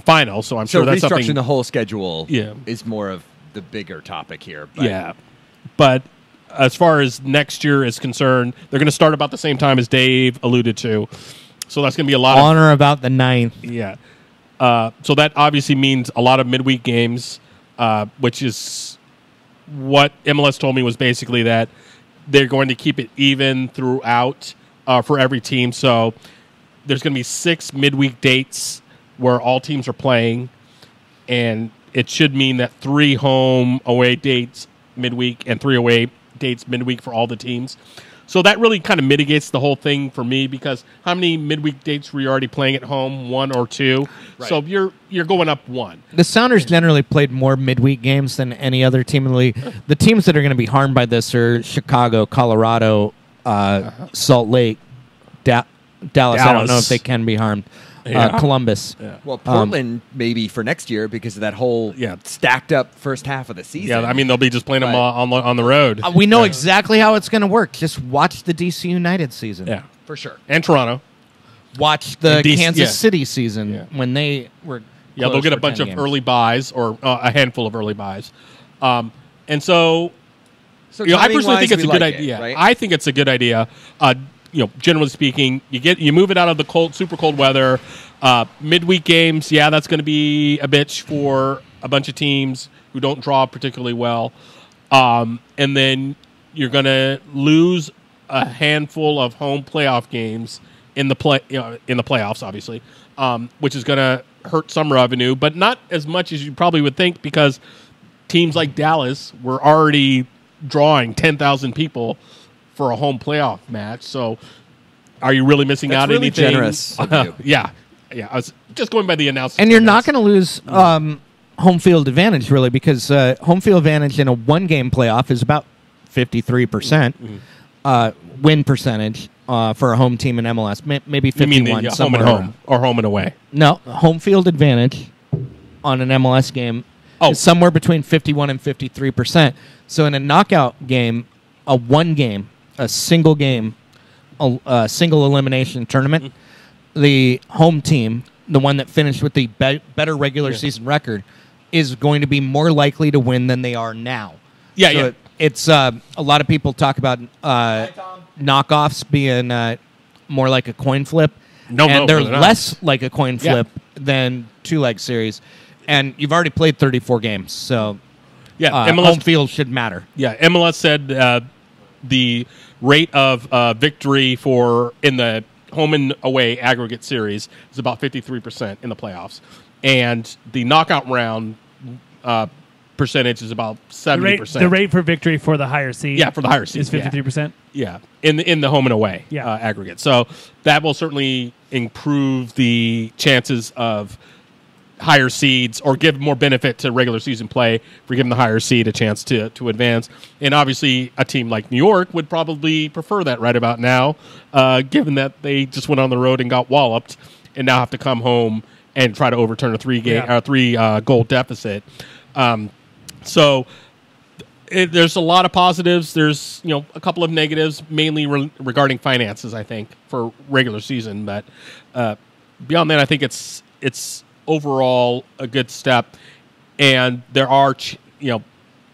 final. So I'm So sure that's restructuring something. the whole schedule Yeah. is more of the bigger topic here. But Yeah. But as far as next year is concerned, they're going to start about the same time as Dave alluded to. So that's going to be a lot On or about the 9th. Yeah. So that obviously means a lot of midweek games, which is what MLS told me was basically that they're going to keep it even throughout for every team. So there's going to be 6 midweek dates where all teams are playing, and it should mean that 3 home away dates midweek and 3 away dates midweek for all the teams. So that really kind of mitigates the whole thing for me, because how many midweek dates were you already playing at home? 1 or 2. Right. So you're going up 1. The Sounders generally played more midweek games than any other team in the league. The teams that are going to be harmed by this are Chicago, Colorado, Salt Lake, Dallas. I don't know if they can be harmed. Yeah. Columbus. Well, Portland maybe for next year because of that whole stacked up first half of the season. Yeah, I mean they'll be just playing them But- on the road. We know exactly how it's going to work. Just watch the DC United season. Yeah, for sure. and Toronto. watch the And Kansas City season Yeah. when they were. Yeah, they'll closed get a for bunch 10 of games. early buys or a handful of early buys. And so, So I personally think timing-wise, it's a we good like it, idea. right? I think it's a good idea. Generally speaking, you move it out of the super cold weather. Midweek games, that's going to be a bitch for a bunch of teams who don't draw particularly well. And then you're going to lose a handful of home playoff games in the playoffs, obviously, which is going to hurt some revenue, but not as much as you probably would think, because teams like Dallas were already drawing 10,000 people for a home playoff match. So, are you really missing That's out really anything? generous of you. Yeah. I was just going by the announcement. And you're not going to lose home field advantage, really, because home field advantage in a one-game playoff is about 53% win percentage for a home team in MLS. Maybe 51. You mean the home somewhere and around. home or home and away? No, home field advantage on an MLS game is somewhere between 51 and 53%. So in a knockout game, a single game, a single elimination tournament, the home team, the one that finished with the better regular season record, is going to be more likely to win than they are now. So it's a lot of people talk about knockoffs being more like a coin flip. No, they're really not. less like a coin flip than two-leg series. And you've already played 34 games, so MLS home field should matter. Yeah, MLS said the rate of victory in the home and away aggregate series is about 53% in the playoffs, and the knockout round percentage is about 70%. The rate for victory for the higher seed. for the higher seed is 53%. Yeah, in the home and away Yeah. aggregate. So that will certainly improve the chances of higher seeds, or give more benefit to regular season play for giving the higher seed a chance to advance. And obviously, a team like New York would probably prefer that right about now, given that they just went on the road and got walloped, and now have to come home and try to overturn a three goal deficit. So there's a lot of positives. There's a couple of negatives, mainly regarding finances, I think, for regular season. But beyond that, I think it's overall a good step. And there are,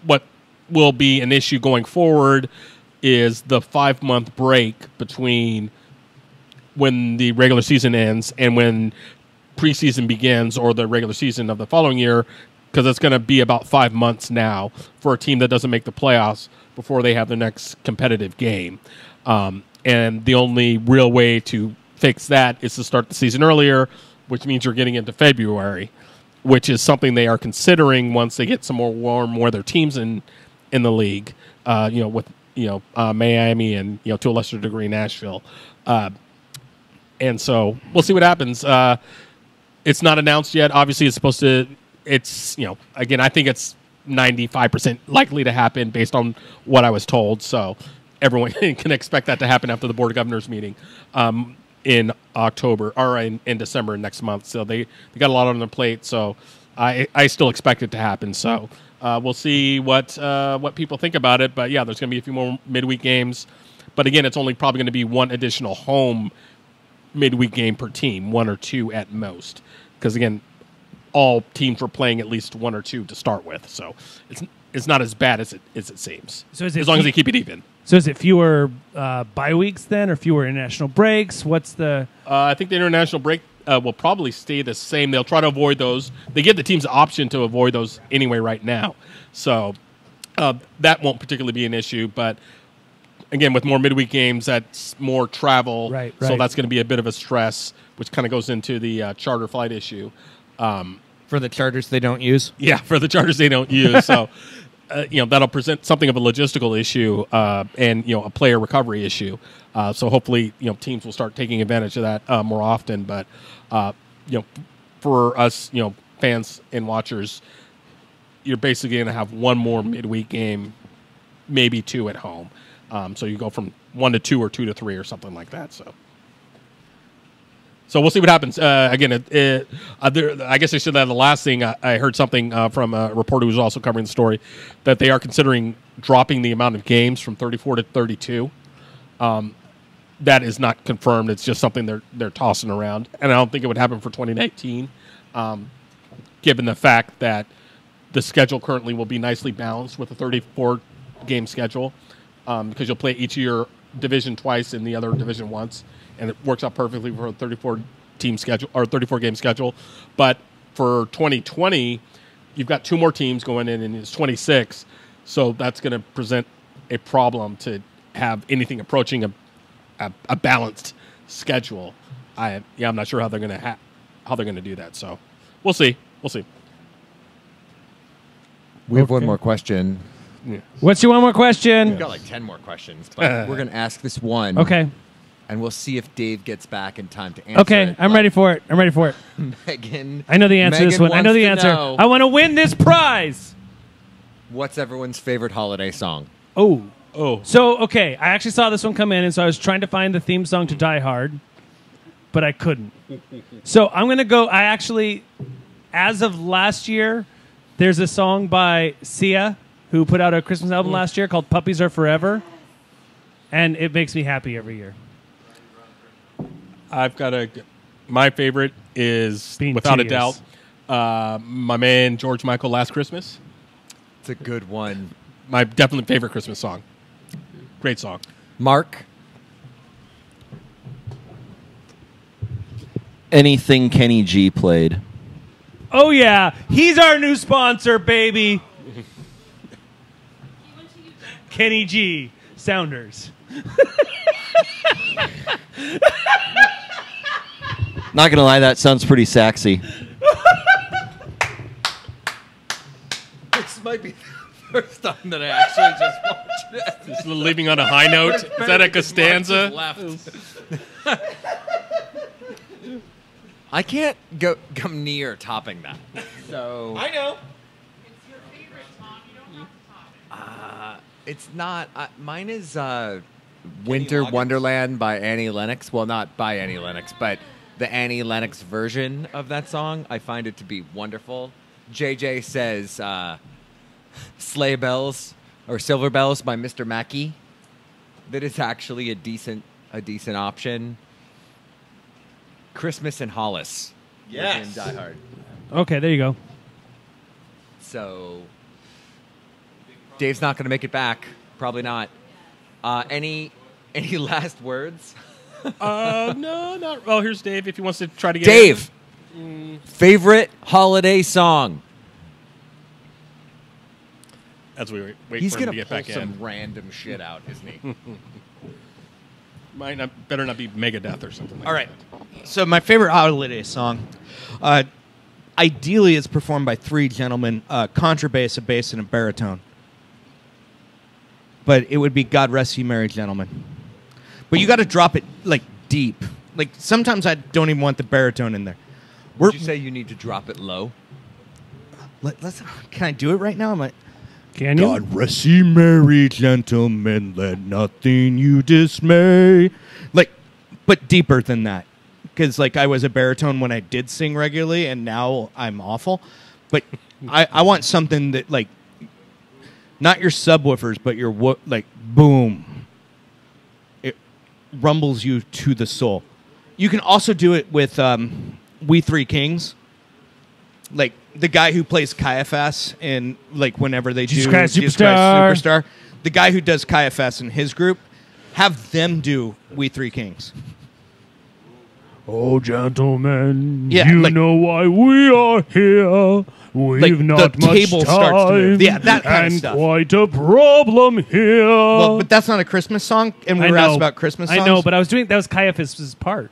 what will be an issue going forward is the 5-month break between when the regular season ends and when preseason begins, or the regular season of the following year, because it's going to be about 5 months now for a team that doesn't make the playoffs before they have their next competitive game. And the only real way to fix that is to start the season earlier, which means you're getting into February, which is something they are considering once they get some more warm weather teams in the league, with Miami and to a lesser degree Nashville. And so we'll see what happens. It's not announced yet. Obviously, it's supposed to. It's again, I think it's 95% likely to happen based on what I was told. So everyone can expect that to happen after the Board of Governors meeting in October or in December next month. So they got a lot on their plate. So I still expect it to happen. So we'll see what people think about it. But yeah, there's going to be a few more midweek games. But again, it's only probably going to be one additional home midweek game per team, one or two at most. Because again, all teams were playing at least one or two to start with, so it's not as bad as it seems. So as long as they keep it even. So is it fewer bye weeks then, or fewer international breaks? What's the? I think the international break will probably stay the same. They'll try to avoid those. They give the teams the option to avoid those anyway right now, so that won't particularly be an issue. But again, with more midweek games, that's more travel, Right. So that's going to be a bit of a stress, which kind of goes into the charter flight issue. For the charters they don't use? Yeah, for the charters they don't use. So, that'll present something of a logistical issue and, a player recovery issue. So hopefully, teams will start taking advantage of that more often. But, for us, fans and watchers, you're basically going to have one more midweek game, maybe two at home. So you go from 1 to 2 or 2 to 3 or something like that. So we'll see what happens. Again, I guess I should add the last thing. I heard something from a reporter who was also covering the story that they are considering dropping the amount of games from 34 to 32. that is not confirmed. It's just something they're tossing around, and I don't think it would happen for 2019, given the fact that the schedule currently will be nicely balanced with a 34-game schedule, because you'll play each of your division twice and the other division once, and it works out perfectly for a 34-team schedule or 34-game schedule. But for 2020, you've got 2 more teams going in, and it's 26. So that's going to present a problem to have anything approaching a balanced schedule. I'm not sure how they're going to do that. So we'll see. We have one more question. Yeah. What's your one more question? We've got like 10 more questions, but we're going to ask this one. Okay. And we'll see if Dave gets back in time to answer Okay, it. I'm ready for it. Megan. I know the answer to this one. I know the answer. I want to win this prize. What's everyone's favorite holiday song? Oh. Oh, So, okay, I actually saw this one come in, and so I was trying to find the theme song to Die Hard, but I couldn't. So I'm going to go, as of last year, there's a song by Sia, who put out a Christmas album last year called Puppies Are Forever, and it makes me happy every year. I've got my favorite is, Being without tedious. a doubt, my man George Michael, Last Christmas. It's a good one. My definitely favorite Christmas song. Great song. Mark? Anything Kenny G played. Oh, yeah. He's our new sponsor, baby. Kenny G. Sounders. Not gonna lie, that sounds pretty sexy. This might be the first time that I actually just watched it. Just leaving on a high note. Is that a Costanza? I can't come near topping that. So I know. it's not. Mine is Winter Wonderland by Annie Lennox. Well, not by Annie Lennox, but the Annie Lennox version of that song. I find it to be wonderful. JJ says Sleigh Bells or Silver Bells by Mr. Mackey. That is actually a decent option. Christmas in Hollis. Yes. In Die Hard. Okay, there you go. So Dave's not going to make it back. Probably not. Any last words? No, not. Well, here's Dave if he wants to try to get Dave, favorite holiday song? as we wait He's for him going to to get pull back some in. random shit out, isn't he? Better not be Megadeth or something like All right. that. So my favorite holiday song, ideally, is performed by 3 gentlemen: contrabass, a bass, and a baritone. But it would be "God Rest Ye Merry Gentlemen." But you got to drop it like deep. Like sometimes I don't even want the baritone in there. Would you say you need to drop it low? Let's. Can I do it right now? Can you? God rest ye merry gentlemen, let nothing you dismay. Like, but deeper than that. Because, like, I was a baritone when I did sing regularly, and now I'm awful. But I want something that, like, not your subwoofers, but your, like, boom. It rumbles you to the soul. You can also do it with We Three Kings. Like, the guy who plays Caiaphas in, like, whenever they Jesus do Christ Jesus Christ Superstar, the guy who does Caiaphas in his group, have them do We Three Kings. Oh, gentlemen, Yeah, you like- know why we are here. We've Like, not the much table time. starts to move. Yeah, that kind of and stuff. quite a problem here. Well, but that's not a Christmas song, and we I were know. asked about Christmas songs. I know, but that was Caiaphas' part.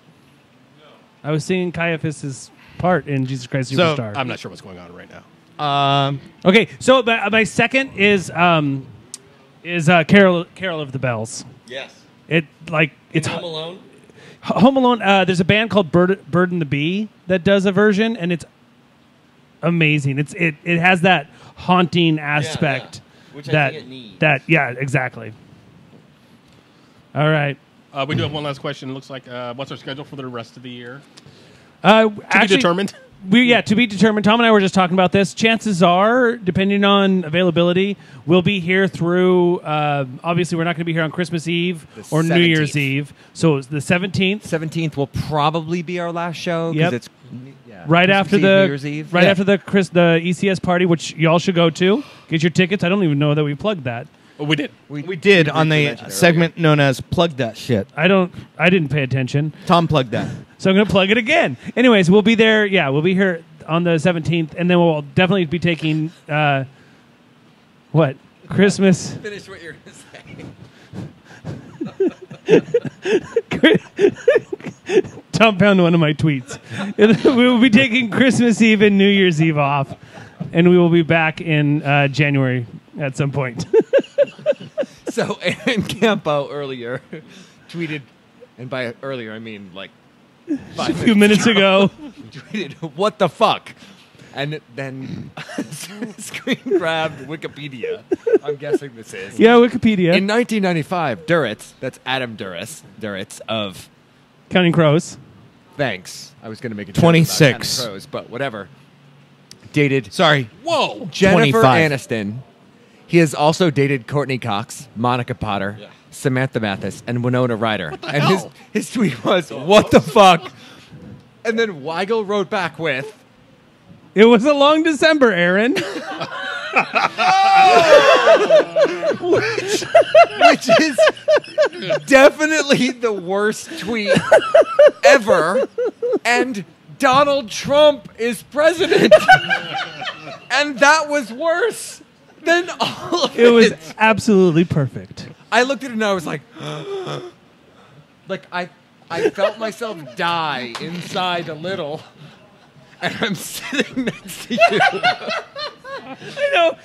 I was singing Caiaphas' part in Jesus Christ So, Superstar. I'm not sure what's going on right now. Okay, so my second is Carol of the Bells. Yes. It's Home Alone. Home Alone. There's a band called Bird and the Bee that does a version, and it's amazing. It has that haunting aspect Which I that think it needs. exactly. All right. We do have one last question. It looks like what's our schedule for the rest of the year? Actually, To be determined. To be determined. Tom and I were just talking about this. Chances are, depending on availability, we'll be here through. Obviously, we're not going to be here on Christmas Eve The or New 17th. Year's Eve. So it's the 17th, 17th will probably be our last show Yep. because it's right Christmas after Eve, the New Year's Eve. right Yeah. after the ECS party, which y'all should go to. Get your tickets. I don't even know that we plugged that. Oh, we did. We did on briefly the mentioned it segment known as Plug That Shit. I didn't pay attention. Tom plugged that. So I'm going to plug it again. Anyways, we'll be there. Yeah, we'll be here on the 17th, and then we'll definitely be taking Christmas. Finish what you're going to say. Tom found one of my tweets. We will be taking Christmas Eve and New Year's Eve off, and we will be back in January at some point. So Aaron Campo earlier tweeted, and by earlier I mean like A few minutes ago. tweeted, "What the fuck?" And then screen grabbed Wikipedia. I'm guessing this is. Yeah, Wikipedia. In 1995, Duritz, that's Adam Duritz of Counting Crows. Thanks. I was going to make a joke 26. about Counting Crows, but whatever. Dated Sorry. Whoa. Jennifer 25. Aniston. He has also dated Courtney Cox, Monica Potter, Samantha Mathis, and Winona Ryder. And hell? his tweet was, "What the fuck?" And then Weigel wrote back with, It was a long December, Aaron. which is definitely the worst tweet ever. And Donald Trump is president. And that was worse than all of it. It was absolutely perfect. I looked at it and I was like, I felt myself die inside a little. And I'm sitting next to you. I know.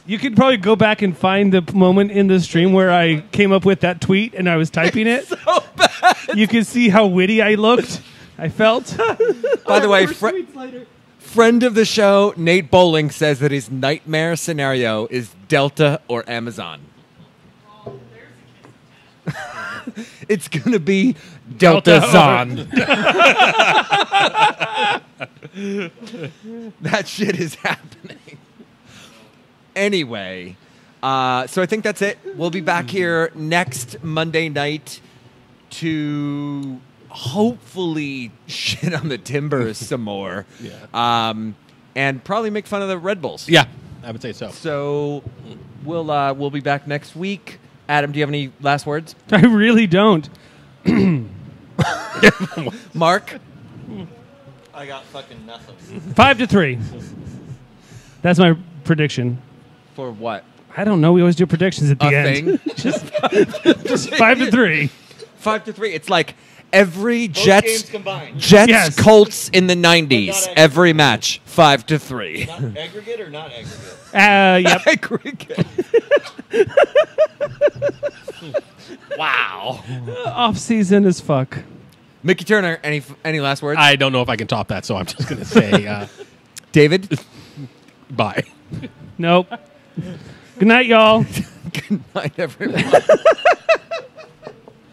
You could probably go back and find the moment in the stream where I came up with that tweet and I was typing it. So bad. You could see how witty I looked. I felt. By the way, friend of the show, Nate Bowling, says that his nightmare scenario is Delta or Amazon. It's going to be Delta Zon. That shit is happening. Anyway, so I think that's it. We'll be back here next Monday night to hopefully shit on the Timbers some more. And probably make fun of the Red Bulls. Yeah, I would say so. So we'll be back next week. Adam, do you have any last words? I really don't. Mark? I got fucking nothing. 5-3. That's my prediction. For what? I don't know. We always do predictions at the A end. thing? Just 5-3. 5-3. It's like every Jets games combined. Yes. Colts in the 90s. aggregate. Every match 5-3. Not aggregate or not aggregate? Yep. Aggregate. Wow. Off season as fuck. Mickey Turner, any last words? I don't know if I can top that, so I'm just going to say David? bye. Nope. Good night, y'all. Good night, everyone.